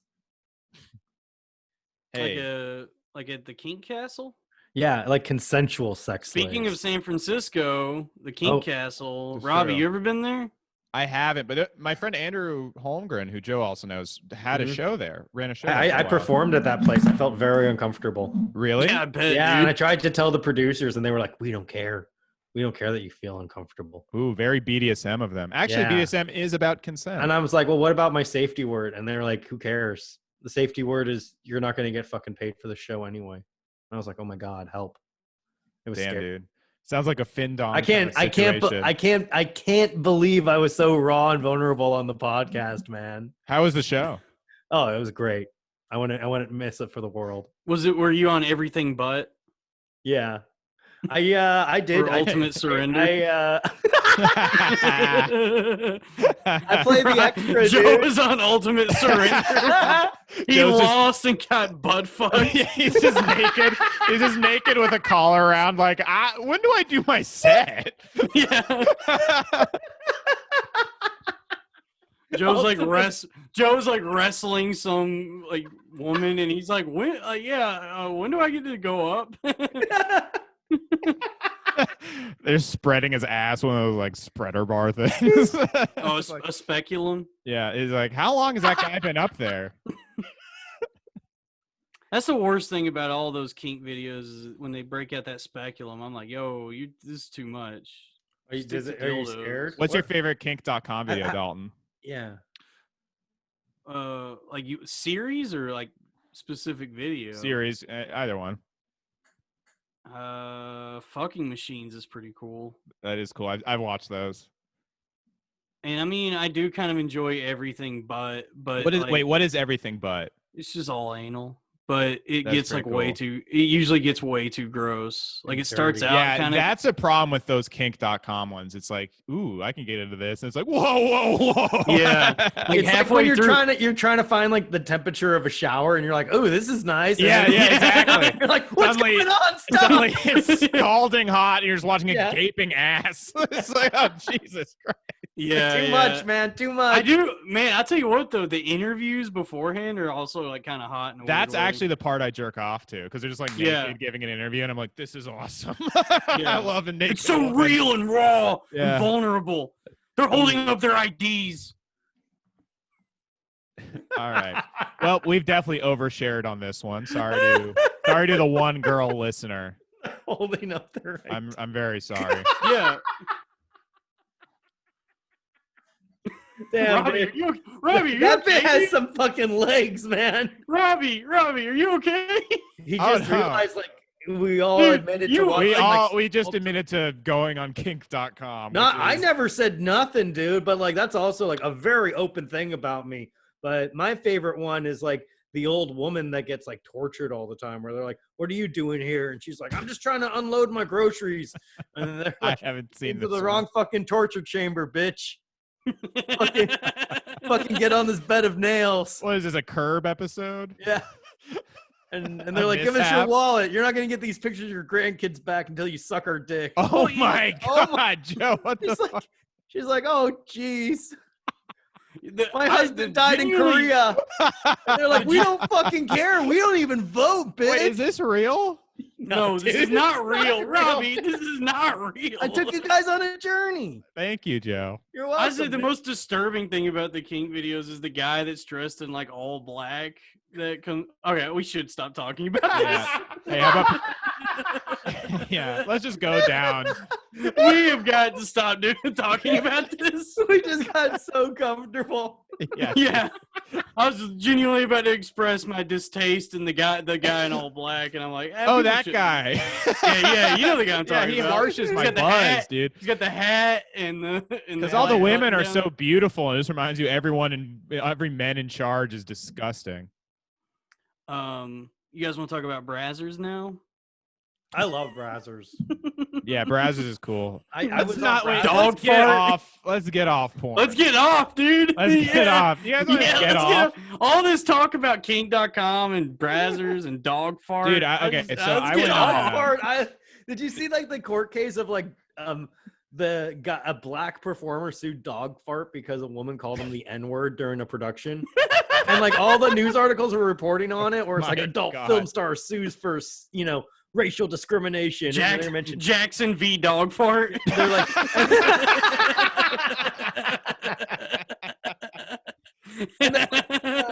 [SPEAKER 2] Hey.
[SPEAKER 3] Like at the Kink Castle?
[SPEAKER 1] Yeah, like consensual sex
[SPEAKER 3] Speaking
[SPEAKER 1] slaves.
[SPEAKER 3] of San Francisco, the Kink Castle. Robbie,
[SPEAKER 2] true.
[SPEAKER 3] you ever been there?
[SPEAKER 2] I haven't, but my friend Andrew Holmgren, who Joe also knows, had a show there, ran a show there.
[SPEAKER 1] I performed at that place. I felt very uncomfortable.
[SPEAKER 2] Really?
[SPEAKER 3] Yeah, I bet.
[SPEAKER 1] Yeah,
[SPEAKER 3] dude.
[SPEAKER 1] and I tried to tell the producers, and they were like, "We don't care. We don't care that you feel uncomfortable."
[SPEAKER 2] Ooh, very BDSM of them. Actually,
[SPEAKER 1] Yeah.
[SPEAKER 2] BDSM is about consent.
[SPEAKER 1] And I was like, "Well, what about my safety word?" And they were like, "Who cares? The safety word is you're not going to get fucking paid for the show anyway." And I was like, "Oh my God, help!" It was
[SPEAKER 2] Damn,
[SPEAKER 1] scary.
[SPEAKER 2] dude. Sounds like a fin dong.
[SPEAKER 1] I can't believe I was so raw and vulnerable on the podcast, man.
[SPEAKER 2] How was the show?
[SPEAKER 1] Oh, it was great. I wouldn't miss it for the world.
[SPEAKER 3] Were you on Everything But?
[SPEAKER 1] Yeah. I did.
[SPEAKER 3] Or Ultimate Surrender?
[SPEAKER 1] I played the extra,
[SPEAKER 3] Joe
[SPEAKER 1] dude.
[SPEAKER 3] was on Ultimate Surrender. He
[SPEAKER 2] Joe's
[SPEAKER 3] lost and got butt fucked.
[SPEAKER 2] He's just naked. He's just naked with a collar around. Like, when do I do my set?
[SPEAKER 3] Yeah. Joe's like wrestling some like woman, and he's like, "When? When do I get to go up?"
[SPEAKER 2] They're spreading his ass, one of those like spreader bar things.
[SPEAKER 3] Oh, a speculum.
[SPEAKER 2] Yeah, he's like, how long has that guy been up there?
[SPEAKER 3] That's the worst thing about all those kink videos is when they break out that speculum. I'm like, yo, this is too much.
[SPEAKER 1] Are you scared?
[SPEAKER 2] What's your favorite kink.com video, Dalton?
[SPEAKER 1] Yeah.
[SPEAKER 3] Like series or like specific video?
[SPEAKER 2] Series, either one.
[SPEAKER 3] Fucking Machines is pretty cool.
[SPEAKER 2] That is cool. I've watched those.
[SPEAKER 3] And I mean, I do kind of enjoy everything, but
[SPEAKER 2] what is everything but?
[SPEAKER 3] It's just all anal. But it
[SPEAKER 2] That's
[SPEAKER 3] gets like
[SPEAKER 2] pretty
[SPEAKER 3] way
[SPEAKER 2] cool.
[SPEAKER 3] too. It usually gets way too gross. Like it starts out
[SPEAKER 2] Yeah,
[SPEAKER 3] kind of.
[SPEAKER 2] that's a problem with those kink.com ones. It's like, ooh, I can get into this, and it's like, whoa.
[SPEAKER 3] Yeah, like
[SPEAKER 1] It's
[SPEAKER 3] halfway
[SPEAKER 1] like when
[SPEAKER 3] through.
[SPEAKER 1] you're trying to find like the temperature of a shower, and you're like, "Oh, this is nice." And
[SPEAKER 2] Yeah,
[SPEAKER 1] then-
[SPEAKER 2] exactly.
[SPEAKER 1] You're like, "What's
[SPEAKER 2] Suddenly-
[SPEAKER 1] going on? Stop!"
[SPEAKER 2] Suddenly it's scalding hot, and you're just watching a
[SPEAKER 1] Yeah.
[SPEAKER 2] gaping ass. It's like, oh, Jesus Christ.
[SPEAKER 3] Yeah,
[SPEAKER 1] too much, man. Too much.
[SPEAKER 3] I do, man. I'll tell you what, though, the interviews beforehand are also like kind of hot. In a
[SPEAKER 2] That's
[SPEAKER 3] weird way.
[SPEAKER 2] actually the part I jerk off to, because they're just like naked giving an interview, and I'm like, this is awesome.
[SPEAKER 3] Yeah.
[SPEAKER 2] I love a naked
[SPEAKER 3] It's so
[SPEAKER 2] woman.
[SPEAKER 3] real and raw
[SPEAKER 2] Yeah.
[SPEAKER 3] and vulnerable. They're holding up their IDs.
[SPEAKER 2] All right. Well, we've definitely overshared on this one. Sorry to the one girl listener.
[SPEAKER 1] Holding up the right.
[SPEAKER 2] I'm very sorry.
[SPEAKER 3] Yeah.
[SPEAKER 1] Damn,
[SPEAKER 3] Robbie,
[SPEAKER 1] dude.
[SPEAKER 3] Robbie,
[SPEAKER 1] That bit
[SPEAKER 3] okay,
[SPEAKER 1] has
[SPEAKER 3] dude?
[SPEAKER 1] some fucking legs, man.
[SPEAKER 3] Robbie, are you okay?
[SPEAKER 1] He
[SPEAKER 2] Oh,
[SPEAKER 1] just
[SPEAKER 2] no.
[SPEAKER 1] realized, like, we all
[SPEAKER 3] Dude,
[SPEAKER 1] admitted
[SPEAKER 3] you-
[SPEAKER 1] to watching.
[SPEAKER 2] We just admitted to going on kink.com.
[SPEAKER 1] No,
[SPEAKER 2] which
[SPEAKER 1] I
[SPEAKER 2] is-
[SPEAKER 1] never said nothing, dude. But like, that's also like a very open thing about me. But my favorite one is like the old woman that gets like tortured all the time, where they're like, "What are you doing here?" And she's like, "I'm just trying to unload my groceries." And then they're
[SPEAKER 2] I
[SPEAKER 1] like,
[SPEAKER 2] haven't seen
[SPEAKER 1] "Into
[SPEAKER 2] this
[SPEAKER 1] the
[SPEAKER 2] one.
[SPEAKER 1] wrong fucking torture chamber, bitch. Fucking get on this bed of nails."
[SPEAKER 2] What is this, a Curb episode?
[SPEAKER 1] Yeah. And
[SPEAKER 2] A
[SPEAKER 1] they're like, "Give us your
[SPEAKER 2] mishap?
[SPEAKER 1] wallet. You're not gonna get these pictures of your grandkids back until you suck our dick."
[SPEAKER 2] Oh,
[SPEAKER 3] yeah.
[SPEAKER 2] my
[SPEAKER 1] Oh
[SPEAKER 2] God,
[SPEAKER 1] my-
[SPEAKER 2] Joe. What the
[SPEAKER 1] She's
[SPEAKER 2] fuck?
[SPEAKER 1] like, she's like, "Oh, jeez. My
[SPEAKER 3] I-
[SPEAKER 1] husband died in
[SPEAKER 3] genuinely-
[SPEAKER 1] Korea." And they're like, "We don't fucking care. We don't even vote, bitch."
[SPEAKER 2] Wait, is this real?
[SPEAKER 3] No, this
[SPEAKER 1] dude,
[SPEAKER 3] is not
[SPEAKER 1] it's
[SPEAKER 3] real,
[SPEAKER 1] not
[SPEAKER 3] Robbie.
[SPEAKER 1] real.
[SPEAKER 3] This is not real.
[SPEAKER 1] I took you guys on a journey.
[SPEAKER 2] Thank you, Joe.
[SPEAKER 1] You're welcome.
[SPEAKER 3] Honestly, the
[SPEAKER 1] man.
[SPEAKER 3] most disturbing thing about the kink videos is the guy that's dressed in like all black. That comes. Okay, we should stop talking about
[SPEAKER 2] Yeah. Hey, how about yeah, let's just go down.
[SPEAKER 3] this. We have got to stop talking about this.
[SPEAKER 1] We just got so comfortable.
[SPEAKER 2] Yeah.
[SPEAKER 3] Yeah, I was genuinely about to express my distaste in the guy in all black, and I'm like,
[SPEAKER 2] Oh,
[SPEAKER 3] people
[SPEAKER 2] that
[SPEAKER 3] shouldn't-
[SPEAKER 2] guy.
[SPEAKER 3] Yeah, you know the guy I'm
[SPEAKER 2] Yeah,
[SPEAKER 3] talking
[SPEAKER 2] he
[SPEAKER 3] about.
[SPEAKER 2] harshes
[SPEAKER 3] He's
[SPEAKER 2] my
[SPEAKER 3] got the
[SPEAKER 2] buzz,
[SPEAKER 3] hat.
[SPEAKER 2] dude.
[SPEAKER 3] He's got the hat and the.
[SPEAKER 2] Because all the
[SPEAKER 3] hat
[SPEAKER 2] women are
[SPEAKER 3] button
[SPEAKER 2] so
[SPEAKER 3] down.
[SPEAKER 2] beautiful, and this reminds you every man in charge is disgusting.
[SPEAKER 3] You guys want to talk about Brazzers now?
[SPEAKER 1] I love Brazzers.
[SPEAKER 2] Yeah, Brazzers is cool.
[SPEAKER 1] I
[SPEAKER 2] Let's
[SPEAKER 1] was
[SPEAKER 2] not
[SPEAKER 1] on
[SPEAKER 2] wait.
[SPEAKER 1] Brazzers.
[SPEAKER 3] Dog
[SPEAKER 2] Let's get
[SPEAKER 3] fart.
[SPEAKER 2] off. Let's get off porn.
[SPEAKER 3] Let's get off, dude.
[SPEAKER 2] Let's get off. You guys want to
[SPEAKER 3] Yeah,
[SPEAKER 2] get
[SPEAKER 3] let's
[SPEAKER 2] off?
[SPEAKER 3] All this talk about kink.com and Brazzers and dog fart.
[SPEAKER 2] Dude, okay, so I
[SPEAKER 3] let's
[SPEAKER 2] went
[SPEAKER 3] get
[SPEAKER 2] on,
[SPEAKER 3] off.
[SPEAKER 1] Did you see like the court case of like the guy, a black performer sued Dog Fart because a woman called him the N-word during a production? And like all the news articles were reporting on it, where it's like
[SPEAKER 2] My
[SPEAKER 1] adult
[SPEAKER 2] God.
[SPEAKER 1] film star sues for racial discrimination. And then they mentioned
[SPEAKER 3] Jackson v. Dog Fart.
[SPEAKER 1] they're like,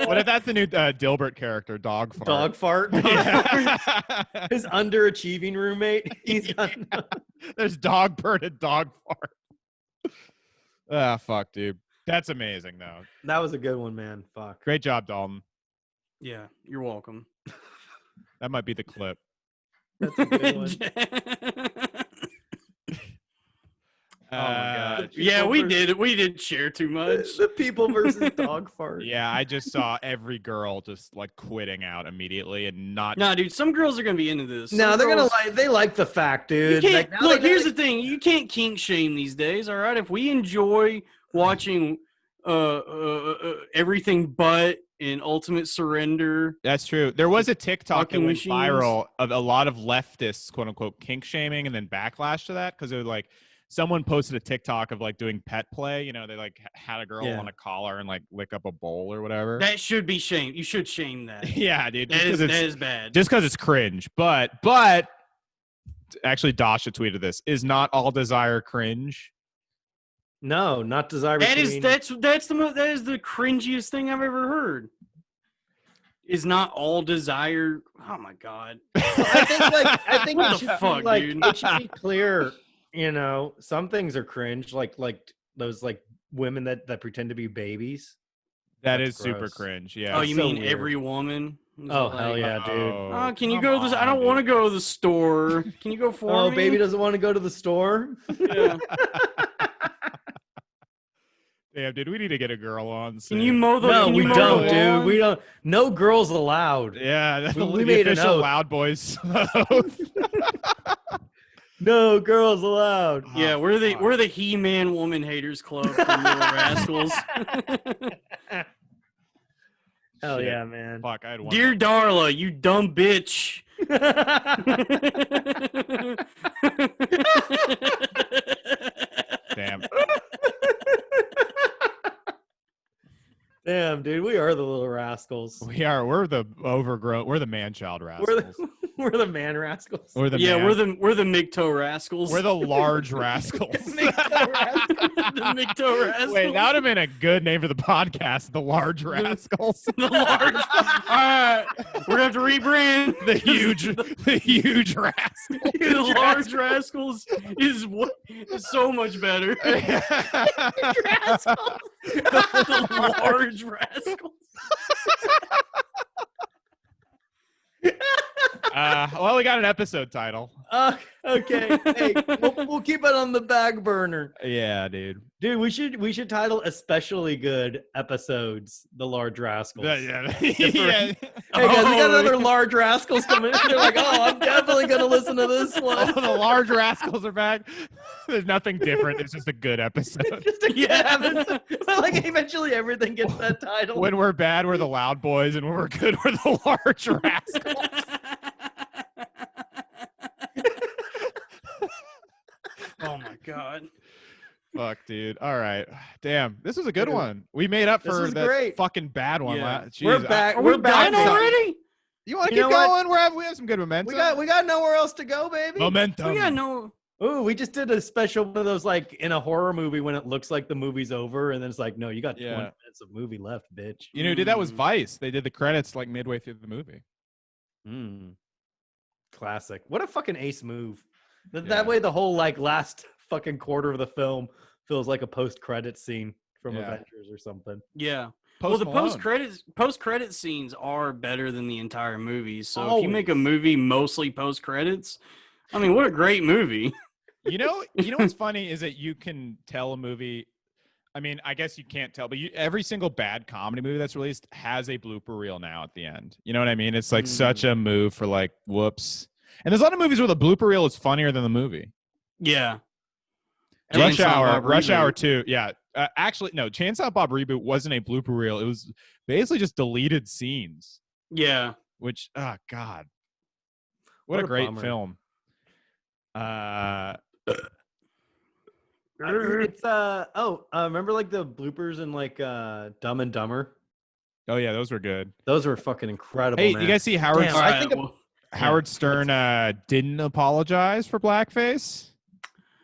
[SPEAKER 2] What if that's the new Dilbert character, Dog Fart?
[SPEAKER 1] Dog Fart,
[SPEAKER 2] Yeah.
[SPEAKER 1] his underachieving roommate. He's got
[SPEAKER 2] There's Dog Bird and Dog Fart. Ah, fuck, dude. That's amazing, though.
[SPEAKER 1] That was a good one, man. Fuck.
[SPEAKER 2] Great job, Dalton.
[SPEAKER 3] Yeah, you're welcome.
[SPEAKER 2] That might be the clip.
[SPEAKER 1] That's a good one. Oh my God.
[SPEAKER 3] Yeah, we did share too much.
[SPEAKER 1] The people versus Dog Fart.
[SPEAKER 2] Yeah, I just saw every girl just like quitting out immediately and not.
[SPEAKER 3] Nah, dude, some girls are gonna be into this.
[SPEAKER 1] No,
[SPEAKER 3] Some
[SPEAKER 1] they're gonna
[SPEAKER 3] girls-
[SPEAKER 1] like. They like the fact,
[SPEAKER 3] You
[SPEAKER 1] dude.
[SPEAKER 3] can't,
[SPEAKER 1] Like, now
[SPEAKER 3] look,
[SPEAKER 1] they
[SPEAKER 3] here's
[SPEAKER 1] gotta-
[SPEAKER 3] the thing: you can't kink shame these days. All right, if we enjoy watching everything but in Ultimate Surrender,
[SPEAKER 2] That's true. There was a TikTok that
[SPEAKER 3] Fucking
[SPEAKER 2] went
[SPEAKER 3] machines.
[SPEAKER 2] viral of a lot of leftists, quote unquote, kink shaming and then backlash to that because it was like someone posted a TikTok of like doing pet play. You know, they like had a girl
[SPEAKER 1] Yeah.
[SPEAKER 2] on a collar and like lick up a bowl or whatever.
[SPEAKER 3] that should be shamed. You should shame that.
[SPEAKER 2] Yeah, dude.
[SPEAKER 3] That
[SPEAKER 2] Just
[SPEAKER 3] is
[SPEAKER 2] 'cause
[SPEAKER 3] that is bad.
[SPEAKER 2] just because it's cringe. But actually, Dasha tweeted this: "Is not all desire cringe?"
[SPEAKER 1] No, not desire.
[SPEAKER 3] That is
[SPEAKER 1] between-
[SPEAKER 3] that is the cringiest thing I've ever heard. Is not all desire. Oh my god.
[SPEAKER 1] I think
[SPEAKER 3] What
[SPEAKER 1] it
[SPEAKER 3] the
[SPEAKER 1] should
[SPEAKER 3] fuck,
[SPEAKER 1] be like
[SPEAKER 3] dude?
[SPEAKER 1] it should be clear. Some things are cringe, like those like women that pretend to be babies.
[SPEAKER 2] That
[SPEAKER 1] That's
[SPEAKER 2] is super
[SPEAKER 1] gross.
[SPEAKER 2] cringe. Yeah.
[SPEAKER 3] Oh, you
[SPEAKER 1] so
[SPEAKER 3] mean
[SPEAKER 1] weird.
[SPEAKER 3] every woman? Is
[SPEAKER 1] Oh
[SPEAKER 3] like,
[SPEAKER 1] hell yeah, dude!
[SPEAKER 3] Oh, can you
[SPEAKER 2] come
[SPEAKER 3] go to the? I
[SPEAKER 2] on,
[SPEAKER 3] don't want to
[SPEAKER 2] dude.
[SPEAKER 3] go to the store. Can you go for
[SPEAKER 1] Oh,
[SPEAKER 3] me?
[SPEAKER 1] baby doesn't want to go to the store.
[SPEAKER 3] Yeah.
[SPEAKER 2] Damn, dude, we need to get a girl on.
[SPEAKER 3] Can
[SPEAKER 2] soon.
[SPEAKER 3] you mow the?
[SPEAKER 1] No,
[SPEAKER 3] can you
[SPEAKER 1] we
[SPEAKER 3] mow
[SPEAKER 1] don't,
[SPEAKER 3] the
[SPEAKER 1] dude.
[SPEAKER 3] lawn?
[SPEAKER 1] We don't. No girls allowed.
[SPEAKER 2] Yeah, that's
[SPEAKER 1] We
[SPEAKER 2] the
[SPEAKER 1] made an
[SPEAKER 2] official
[SPEAKER 1] oath.
[SPEAKER 2] Loud Boys.
[SPEAKER 1] No girls allowed.
[SPEAKER 3] Yeah,
[SPEAKER 2] Oh,
[SPEAKER 3] we're
[SPEAKER 2] fuck.
[SPEAKER 3] the He-Man Woman Haters Club from Little Rascals.
[SPEAKER 1] Hell
[SPEAKER 2] Shit.
[SPEAKER 1] yeah, man.
[SPEAKER 2] Fuck, I had one.
[SPEAKER 3] Dear Darla, you dumb bitch.
[SPEAKER 2] Damn.
[SPEAKER 1] Damn, dude, we are the little rascals.
[SPEAKER 2] We're the overgrown. We're the man-child
[SPEAKER 1] We're
[SPEAKER 2] rascals.
[SPEAKER 1] the, We're the Man Rascals.
[SPEAKER 2] Or the
[SPEAKER 3] we're the MGTOW Rascals.
[SPEAKER 2] We're the Large Rascals.
[SPEAKER 1] The
[SPEAKER 3] MGTOW Rascals.
[SPEAKER 2] Wait, that would have been a good name for the podcast. The Large Rascals.
[SPEAKER 3] The Large. All right, we're gonna have to rebrand.
[SPEAKER 2] the huge rascals.
[SPEAKER 3] The Large Rascals is so much better. The Large Rascals.
[SPEAKER 2] Well, we got an episode title.
[SPEAKER 1] Okay. Hey, we'll keep it on the back burner.
[SPEAKER 2] Yeah, dude.
[SPEAKER 1] Dude, we should title especially good episodes The Large Rascals.
[SPEAKER 2] Yeah.
[SPEAKER 1] Hey guys, we got another Large Rascals coming in. They're like, oh, I'm definitely gonna listen to this one.
[SPEAKER 2] Oh, the Large Rascals are back. There's nothing different. It's just a good episode.
[SPEAKER 1] Just a good episode. But like eventually everything gets that title.
[SPEAKER 2] When we're bad, we're the Loud Boys, and when we're good, we're the Large Rascals.
[SPEAKER 3] Oh my god.
[SPEAKER 2] Fuck, dude. All right. Damn. This was a good one. We made up for that fucking bad one.
[SPEAKER 3] Yeah.
[SPEAKER 2] Jeez,
[SPEAKER 1] We're back.
[SPEAKER 3] We're
[SPEAKER 1] back
[SPEAKER 3] done already?
[SPEAKER 2] You want to
[SPEAKER 1] You
[SPEAKER 2] keep
[SPEAKER 1] know what?
[SPEAKER 2] going? We have some good momentum.
[SPEAKER 1] We got nowhere else to go, baby.
[SPEAKER 2] Momentum.
[SPEAKER 3] Yeah, no.
[SPEAKER 1] Ooh, we just did a special one of those like in a horror movie when it looks like the movie's over and then it's like, no, you got 20 minutes of movie left, bitch.
[SPEAKER 2] You know who did that was Vice. They did the credits like midway through the movie.
[SPEAKER 1] Classic. What a fucking ace move. That way the whole like last fucking quarter of the film feels like a post-credit scene from Avengers or something.
[SPEAKER 3] Yeah.
[SPEAKER 2] Post
[SPEAKER 3] Well, the post-credit scenes are better than the entire movie. So
[SPEAKER 1] Always.
[SPEAKER 3] if you make a movie mostly post-credits, I mean, what a great movie.
[SPEAKER 2] You know what's funny is that you can tell a movie. I mean, I guess you can't tell, but every single bad comedy movie that's released has a blooper reel now at the end. You know what I mean? It's like such a move for like, whoops. And there's a lot of movies where the blooper reel is funnier than the movie.
[SPEAKER 3] Yeah.
[SPEAKER 2] Rush Hour 2. Yeah. Actually, no, Chainsaw Bob Reboot wasn't a blooper reel. It was basically just deleted scenes.
[SPEAKER 3] Yeah.
[SPEAKER 2] Which, oh, God. What a great
[SPEAKER 1] bummer.
[SPEAKER 2] film.
[SPEAKER 1] It's remember like the bloopers in like Dumb and Dumber?
[SPEAKER 2] Oh, yeah, those were good.
[SPEAKER 1] Those were fucking incredible.
[SPEAKER 2] Hey,
[SPEAKER 1] man.
[SPEAKER 2] you guys see Howard?
[SPEAKER 1] Damn,
[SPEAKER 3] All
[SPEAKER 1] I think
[SPEAKER 2] Howard Stern didn't apologize for blackface.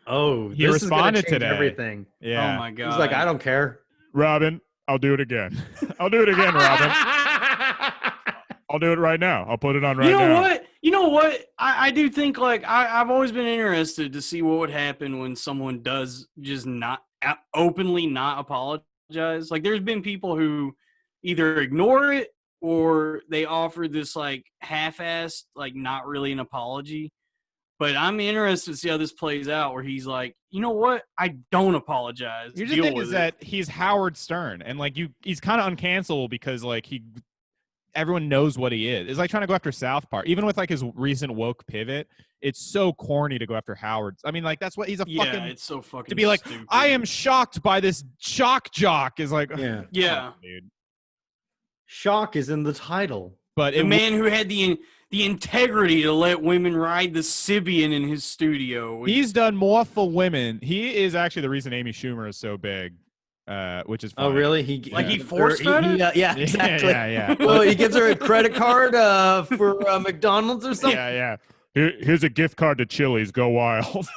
[SPEAKER 1] Oh,
[SPEAKER 2] He
[SPEAKER 1] this
[SPEAKER 2] responded
[SPEAKER 1] is gonna change
[SPEAKER 2] today.
[SPEAKER 1] everything.
[SPEAKER 2] Yeah.
[SPEAKER 3] Oh my god.
[SPEAKER 1] He's like, I don't care.
[SPEAKER 2] Robin, I'll do it again. I'll do it again, Robin. I'll do it right now. I'll put it on right now.
[SPEAKER 3] You know what? I do think like I've always been interested to see what would happen when someone does just not openly not apologize. Like there's been people who either ignore it or they offer this like half-assed, like not really an apology. But I'm interested to see how this plays out where he's like, you know what? I don't apologize.
[SPEAKER 2] Here's the thing is that he's Howard Stern and like he's kind of uncancelable because like everyone knows what he is. It's like trying to go after South Park. Even with like his recent woke pivot, it's so corny to go after Howard. I mean, like that's what he's fucking.
[SPEAKER 3] It's so fucking
[SPEAKER 2] to be like,
[SPEAKER 3] stupid.
[SPEAKER 2] I am shocked by this shock jock is like,
[SPEAKER 1] Yeah.
[SPEAKER 3] Yeah.
[SPEAKER 2] dude.
[SPEAKER 1] Shock is in the title.
[SPEAKER 2] But
[SPEAKER 3] The man who had the integrity to let women ride the Sibian in his studio.
[SPEAKER 2] He's done more for women. He is actually the reason Amy Schumer is so big, which is funny.
[SPEAKER 1] Oh, really? He
[SPEAKER 3] force-fed her?
[SPEAKER 1] Yeah, exactly.
[SPEAKER 2] Yeah.
[SPEAKER 1] Well, he gives her a credit card for McDonald's or something.
[SPEAKER 2] Yeah. Here's a gift card to Chili's. Go wild.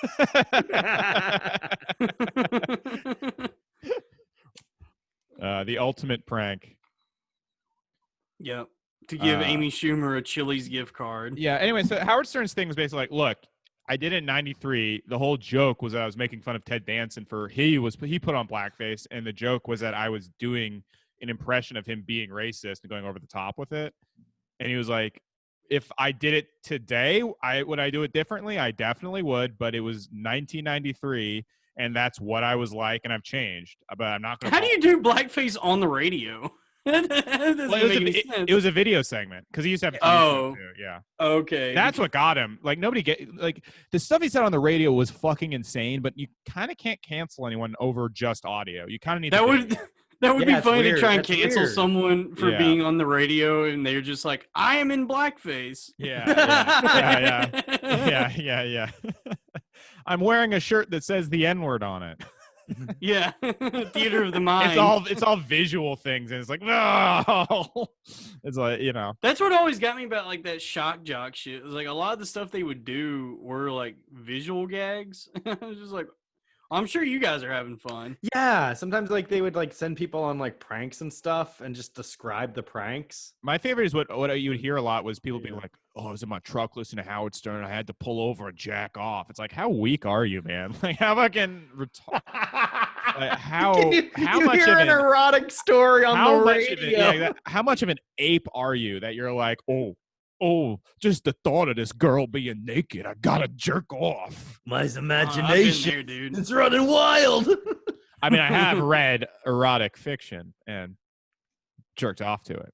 [SPEAKER 2] The ultimate prank.
[SPEAKER 3] Yep. To give Amy Schumer a Chili's gift card.
[SPEAKER 2] Yeah. Anyway, so Howard Stern's thing was basically like, look, I did it in '93. The whole joke was that I was making fun of Ted Danson for he put on blackface, and the joke was that I was doing an impression of him being racist and going over the top with it. And he was like, if I did it today, would I do it differently? I definitely would, but it was 1993, and that's what I was like, and I've changed. But I'm not going to.
[SPEAKER 3] How do you do blackface on the radio?
[SPEAKER 2] It was a video segment because he used to have a TV show too. Yeah.
[SPEAKER 3] Okay.
[SPEAKER 2] That's what got him. Like nobody the stuff he said on the radio was fucking insane, but you kind of can't cancel anyone over just audio. You kind of need
[SPEAKER 3] that would be funny to try and
[SPEAKER 1] That's
[SPEAKER 3] cancel
[SPEAKER 1] weird.
[SPEAKER 3] someone for being on the radio and they're just like, I am in blackface.
[SPEAKER 2] Yeah. I'm wearing a shirt that says the N-word on it.
[SPEAKER 3] Yeah, theater of the mind.
[SPEAKER 2] It's all visual things, and it's like no. It's like
[SPEAKER 3] That's what always got me about like that shock jock shit. It was like a lot of the stuff they would do were like visual gags. I was just like, I'm sure you guys are having fun.
[SPEAKER 1] Yeah, sometimes like they would like send people on like pranks and stuff and just describe the pranks.
[SPEAKER 2] My favorite is what you would hear a lot was people being like, "Oh, I was in my truck listening to Howard Stern. I had to pull over and jack off." It's like, how weak are you, man? Like, how fucking like, how much
[SPEAKER 1] hear
[SPEAKER 2] of
[SPEAKER 1] an erotic story on the radio?
[SPEAKER 2] How much of an ape are you that you're like, oh, just the thought of this girl being naked, I gotta jerk off.
[SPEAKER 1] My imagination,
[SPEAKER 3] there, dude.
[SPEAKER 1] It's running wild.
[SPEAKER 2] I mean, I have read erotic fiction and jerked off to it.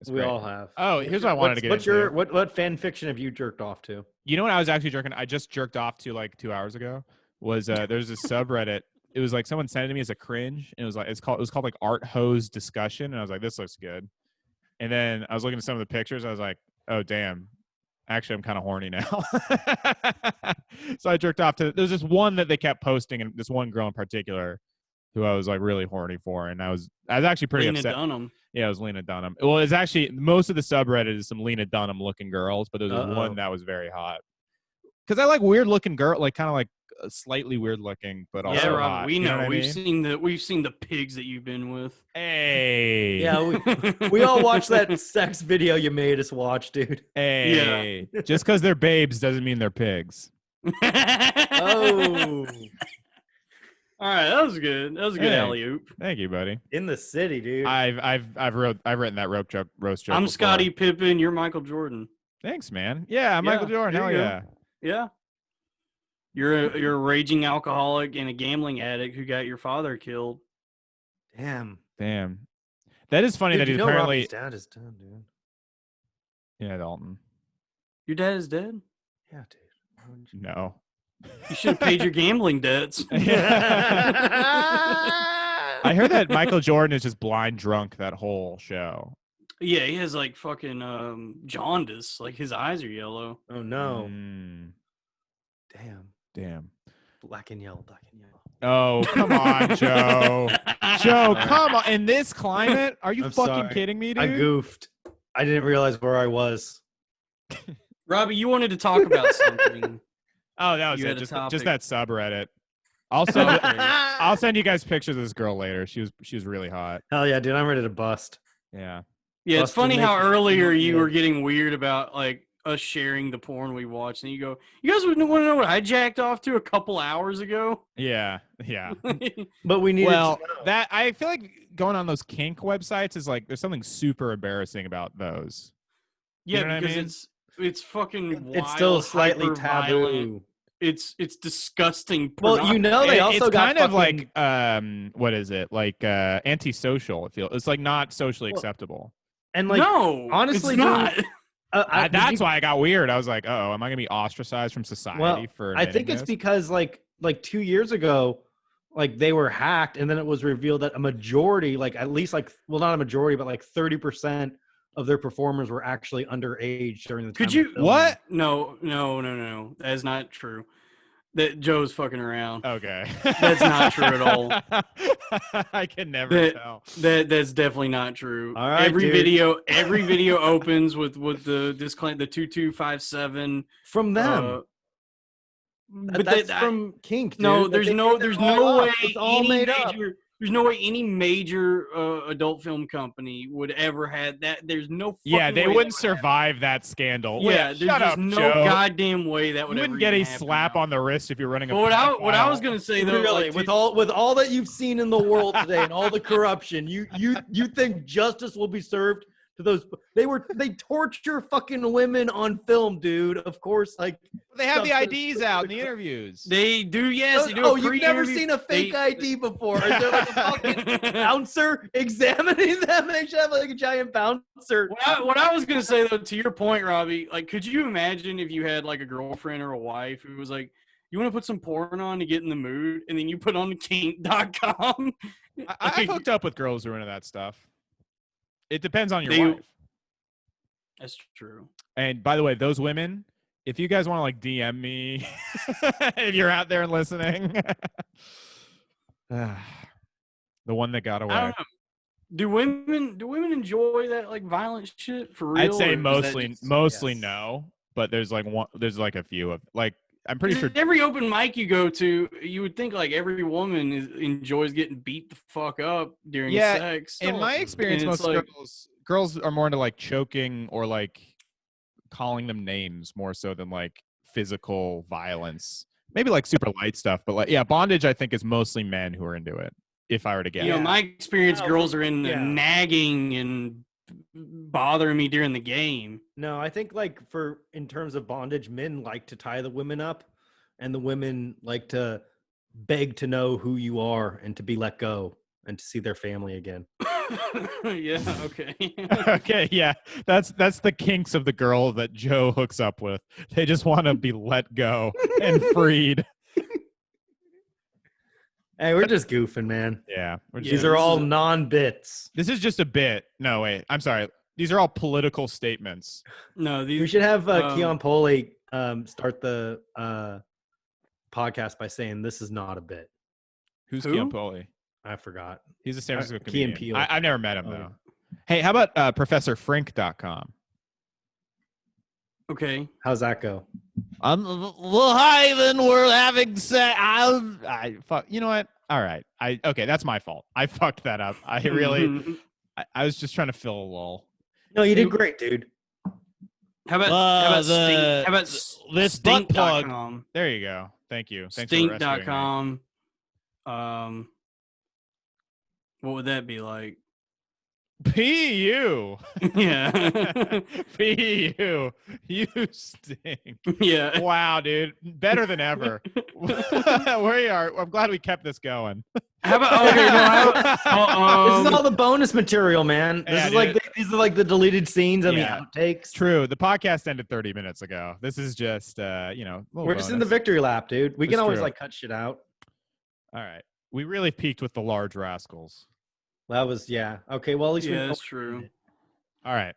[SPEAKER 1] We all have.
[SPEAKER 2] Oh, here's what I wanted to get into.
[SPEAKER 1] What fan fiction have you jerked off to?
[SPEAKER 2] You know what I was actually jerking? I just jerked off to like 2 hours ago. Was there's a subreddit. It was like someone sent it to me as a cringe, and it was called like Art Hose Discussion, and I was like, this looks good. And then I was looking at some of the pictures. I was like, oh damn, actually I'm kind of horny now. So I jerked off to. There's this one that they kept posting, and this one girl in particular who I was like really horny for, and I was actually pretty
[SPEAKER 3] Lena
[SPEAKER 2] upset.
[SPEAKER 3] Dunham.
[SPEAKER 2] Yeah, it was Lena Dunham. Well, it's actually most of the subreddit is some Lena Dunham looking girls, but there's one that was very hot. Because I like weird looking girl, like kind of like slightly weird looking, but also
[SPEAKER 3] Rob,
[SPEAKER 2] hot.
[SPEAKER 3] we know.
[SPEAKER 2] You know
[SPEAKER 3] We've seen the pigs that you've been with.
[SPEAKER 2] Hey.
[SPEAKER 1] Yeah, we all watched that sex video you made us watch, dude.
[SPEAKER 2] Hey. Yeah. Just because they're babes doesn't mean they're pigs.
[SPEAKER 1] Oh.
[SPEAKER 3] All right, that was good. That was a good alley-oop.
[SPEAKER 2] Thank you, buddy.
[SPEAKER 1] In the city, dude.
[SPEAKER 2] I've written that roast joke.
[SPEAKER 3] I'm
[SPEAKER 2] before.
[SPEAKER 3] Scottie Pippen. You're Michael Jordan.
[SPEAKER 2] Thanks, man. Yeah, I'm Michael Jordan. Hell yeah.
[SPEAKER 3] Yeah. You're a raging alcoholic and a gambling addict who got your father killed.
[SPEAKER 1] Damn.
[SPEAKER 2] That is funny that he's apparently.
[SPEAKER 1] Robbie's dad is dead, dude.
[SPEAKER 2] Yeah, Dalton.
[SPEAKER 3] Your dad is dead?
[SPEAKER 1] Yeah, dude.
[SPEAKER 2] No.
[SPEAKER 3] You should have paid your gambling debts.
[SPEAKER 2] I heard that Michael Jordan is just blind drunk that whole show.
[SPEAKER 3] Yeah, he has like fucking jaundice. Like his eyes are yellow.
[SPEAKER 1] Oh no.
[SPEAKER 2] Damn.
[SPEAKER 1] Black and yellow.
[SPEAKER 2] Oh, come on, Joe. Joe, come on. In this climate? Are you fucking kidding me, dude?
[SPEAKER 1] I goofed. I didn't realize where I was.
[SPEAKER 3] Robbie, you wanted to talk about something.
[SPEAKER 2] Oh, that was it. Just that subreddit. I'll send you guys pictures of this girl later. She was really hot.
[SPEAKER 1] Hell yeah, dude! I'm ready to bust.
[SPEAKER 2] Yeah.
[SPEAKER 3] Yeah, it's funny how earlier you were getting weird about like us sharing the porn we watched, and you go, "You guys want to know what I jacked off to a couple hours ago?"
[SPEAKER 2] Yeah.
[SPEAKER 1] But we needed to know.
[SPEAKER 2] That I feel like going on those kink websites is like there's something super embarrassing about those.
[SPEAKER 3] Yeah,
[SPEAKER 2] you know
[SPEAKER 3] because
[SPEAKER 2] what I mean?
[SPEAKER 3] it's fucking wild,
[SPEAKER 1] it's still slightly taboo.
[SPEAKER 3] It's disgusting.
[SPEAKER 1] Well, they also
[SPEAKER 2] it's
[SPEAKER 1] got
[SPEAKER 2] kind of like what is it? Like antisocial. It feels it's like not socially acceptable.
[SPEAKER 1] And like
[SPEAKER 3] no,
[SPEAKER 1] honestly,
[SPEAKER 3] it's not.
[SPEAKER 2] That's why I got weird. I was like, oh, am I gonna be ostracized from society for?
[SPEAKER 1] I think it's because like 2 years ago, like they were hacked, and then it was revealed that a majority, like at least like not a majority, but like 30% of their performers were actually underage during the time.
[SPEAKER 3] Could you
[SPEAKER 2] what?
[SPEAKER 3] No. That is not true. That Joe's fucking around.
[SPEAKER 2] Okay.
[SPEAKER 3] That's not true at all.
[SPEAKER 2] I can never tell.
[SPEAKER 3] That's definitely not true.
[SPEAKER 1] All right,
[SPEAKER 3] every video opens with the disclaimer, the 2257
[SPEAKER 1] from them. But that's from Kink. Dude.
[SPEAKER 3] No, there's no way
[SPEAKER 1] it's all made up.
[SPEAKER 3] There's no way any major adult film company would ever have that. There's no.
[SPEAKER 2] Yeah, they wouldn't survive that scandal.
[SPEAKER 3] Yeah, there's just no goddamn way that would.
[SPEAKER 2] You wouldn't get a slap on the wrist if you're running a.
[SPEAKER 3] What I was gonna say though,
[SPEAKER 1] really, with all that you've seen in the world today and all the corruption, you think justice will be served to those? They torture fucking women on film, dude. Of course, like
[SPEAKER 2] they have the IDs out in the interviews.
[SPEAKER 3] They do, yes. They do
[SPEAKER 1] you've never seen a fake ID before? Is there like a fucking bouncer examining them? They should have like a giant bouncer.
[SPEAKER 3] What I was gonna say though, to your point, Robbie, like, could you imagine if you had like a girlfriend or a wife who was like, you want to put some porn on to get in the mood, and then you put on kink.com?
[SPEAKER 2] I've hooked up with girls who are into that stuff. It depends on your wife.
[SPEAKER 3] That's true.
[SPEAKER 2] And by the way, those women, if you guys want to like DM me, if you're out there listening, The one that got
[SPEAKER 3] I
[SPEAKER 2] away.
[SPEAKER 3] don't know. Do women enjoy that like violent shit for real?
[SPEAKER 2] I'd say
[SPEAKER 3] or is that
[SPEAKER 2] mostly
[SPEAKER 3] yes.
[SPEAKER 2] no, but there's like a few of like I'm pretty sure
[SPEAKER 3] Every open mic you go to, you would think like every woman enjoys getting beat the fuck up during sex.
[SPEAKER 2] In my experience,
[SPEAKER 3] And it's
[SPEAKER 2] most
[SPEAKER 3] like,
[SPEAKER 2] girls are more into like choking or like calling them names more so than like physical violence. Maybe like super light stuff, but like bondage I think is mostly men who are into it. If I were to guess,
[SPEAKER 3] my experience, girls are into
[SPEAKER 1] yeah.
[SPEAKER 3] nagging and bothering me during the game.
[SPEAKER 1] No, I think like in terms of bondage, men like to tie the women up, and the women like to beg to know who you are and to be let go and to see their family again.
[SPEAKER 3] Yeah. Okay.
[SPEAKER 2] Okay. Yeah. That's the kinks of the girl that Joe hooks up with. They just want to be let go and freed.
[SPEAKER 1] Hey, we're just goofing, man.
[SPEAKER 2] Yeah.
[SPEAKER 1] These are all non-bits.
[SPEAKER 2] This is just a bit. No, wait. I'm sorry. These are all political statements.
[SPEAKER 3] No,
[SPEAKER 1] we should have Keon Poli start the podcast by saying this is not a bit.
[SPEAKER 2] Who's Keon Poli?
[SPEAKER 1] I forgot.
[SPEAKER 2] He's a San Francisco comedian.
[SPEAKER 1] Key and Peele.
[SPEAKER 2] I've never met him though. Hey, how about ProfessorFrink.com?
[SPEAKER 3] Okay.
[SPEAKER 1] How's that go?
[SPEAKER 2] I'm high then we're having sex. Fuck. You know what? All right. Okay. That's my fault. I fucked that up. I really. I was just trying to fill a lull.
[SPEAKER 1] No, you did great, dude.
[SPEAKER 3] How about
[SPEAKER 2] this
[SPEAKER 3] stink.com?
[SPEAKER 2] There you go. Thank you.
[SPEAKER 3] Stink.com. What would that be like?
[SPEAKER 2] PU.
[SPEAKER 3] Yeah.
[SPEAKER 2] PU. You stink.
[SPEAKER 3] Yeah.
[SPEAKER 2] Wow, dude. Better than ever. We are. I'm glad we kept this going.
[SPEAKER 1] How about this is all the bonus material, man. These are like the deleted scenes and the outtakes.
[SPEAKER 2] True. The podcast ended 30 minutes ago. This is just we're
[SPEAKER 1] just in the victory lap, dude. We can always like cut shit out.
[SPEAKER 2] All right. We really peaked with the Large Rascals.
[SPEAKER 1] That was okay. Well, at least
[SPEAKER 3] that's true.
[SPEAKER 2] All right.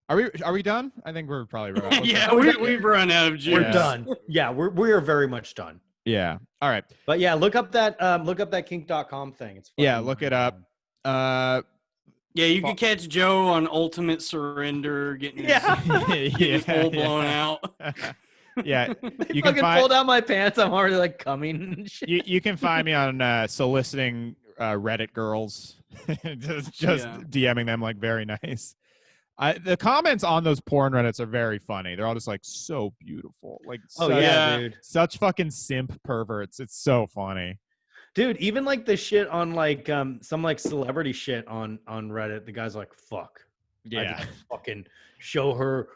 [SPEAKER 2] Are we done? I think we're probably right.
[SPEAKER 3] Yeah, we've run out of juice.
[SPEAKER 1] We're done. Yeah, we are very much done.
[SPEAKER 2] Yeah. All right.
[SPEAKER 1] But yeah, look up that kink.com thing. It's
[SPEAKER 2] look it up.
[SPEAKER 3] Yeah, you can catch Joe on Ultimate Surrender getting his hole blown out.
[SPEAKER 2] Yeah,
[SPEAKER 1] you can pull down my pants. I'm already like coming.
[SPEAKER 2] You can find me on soliciting Reddit girls, just DMing them like very nice. The comments on those porn Reddits are very funny. They're all just like so beautiful, like
[SPEAKER 1] dude,
[SPEAKER 2] such fucking simp perverts. It's so funny,
[SPEAKER 1] dude. Even like the shit on like some like celebrity shit on Reddit. The guy's like, fuck,
[SPEAKER 2] yeah,
[SPEAKER 1] fucking show her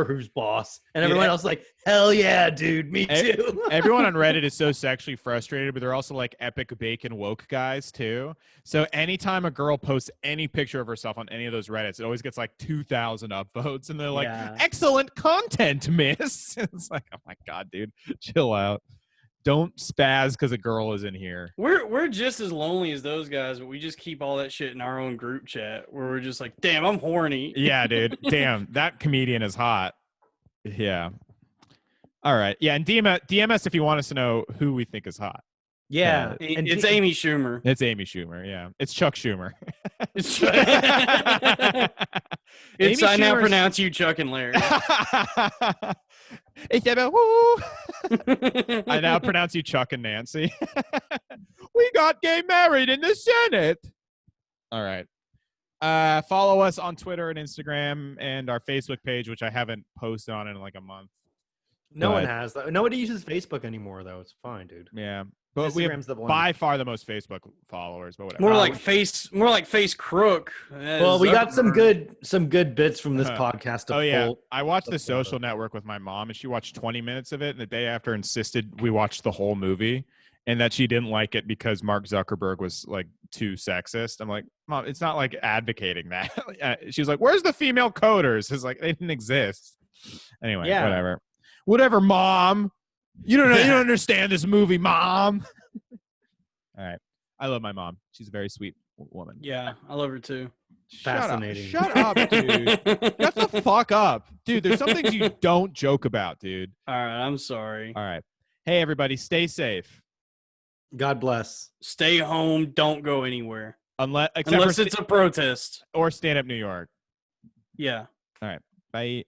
[SPEAKER 1] who's boss, and everyone else like, hell yeah, dude, me too.
[SPEAKER 2] Everyone on Reddit is so sexually frustrated, but they're also like epic bacon woke guys too. So anytime a girl posts any picture of herself on any of those Reddits, it always gets like 2,000 upvotes, and they're like, excellent content, miss. It's like, oh my god, dude, chill out. Don't spaz because a girl is in here.
[SPEAKER 3] We're just as lonely as those guys, but we just keep all that shit in our own group chat where we're just like, damn, I'm horny.
[SPEAKER 2] Yeah, dude. Damn, that comedian is hot. Yeah. All right. Yeah, and DM us if you want us to know who we think is hot.
[SPEAKER 1] Yeah.
[SPEAKER 3] It's Amy Schumer.
[SPEAKER 2] It's Amy Schumer, yeah. It's Chuck Schumer.
[SPEAKER 3] I now pronounce you Chuck and Larry.
[SPEAKER 2] I now pronounce you Chuck and Nancy. We got gay married in the Senate. All right. Follow us on Twitter and Instagram and our Facebook page, which I haven't posted on in like a month.
[SPEAKER 1] No one has. Nobody uses Facebook anymore, though. It's fine, dude.
[SPEAKER 2] Yeah. But we have by far the most Facebook followers, but whatever.
[SPEAKER 3] More like face crook.
[SPEAKER 1] Well, we got some good bits from this podcast.
[SPEAKER 2] I watched The Social Network with my mom, and she watched 20 minutes of it, and the day after insisted we watch the whole movie, and that she didn't like it because Mark Zuckerberg was like too sexist. I'm like, Mom, it's not like advocating that. She was like, "Where's the female coders?" It's like they didn't exist. Anyway, whatever, Mom. You don't understand this movie, Mom. All right. I love my mom. She's a very sweet woman.
[SPEAKER 3] Yeah, I love her too.
[SPEAKER 1] Fascinating.
[SPEAKER 2] Shut up, dude. Shut the fuck up. Dude, there's some things you don't joke about, dude.
[SPEAKER 3] All right, I'm sorry.
[SPEAKER 2] All right. Hey, everybody, stay safe.
[SPEAKER 1] God bless.
[SPEAKER 3] Stay home. Don't go anywhere.
[SPEAKER 2] Unless
[SPEAKER 3] it's a protest.
[SPEAKER 2] Or stand up New York.
[SPEAKER 3] Yeah.
[SPEAKER 2] All right. Bye.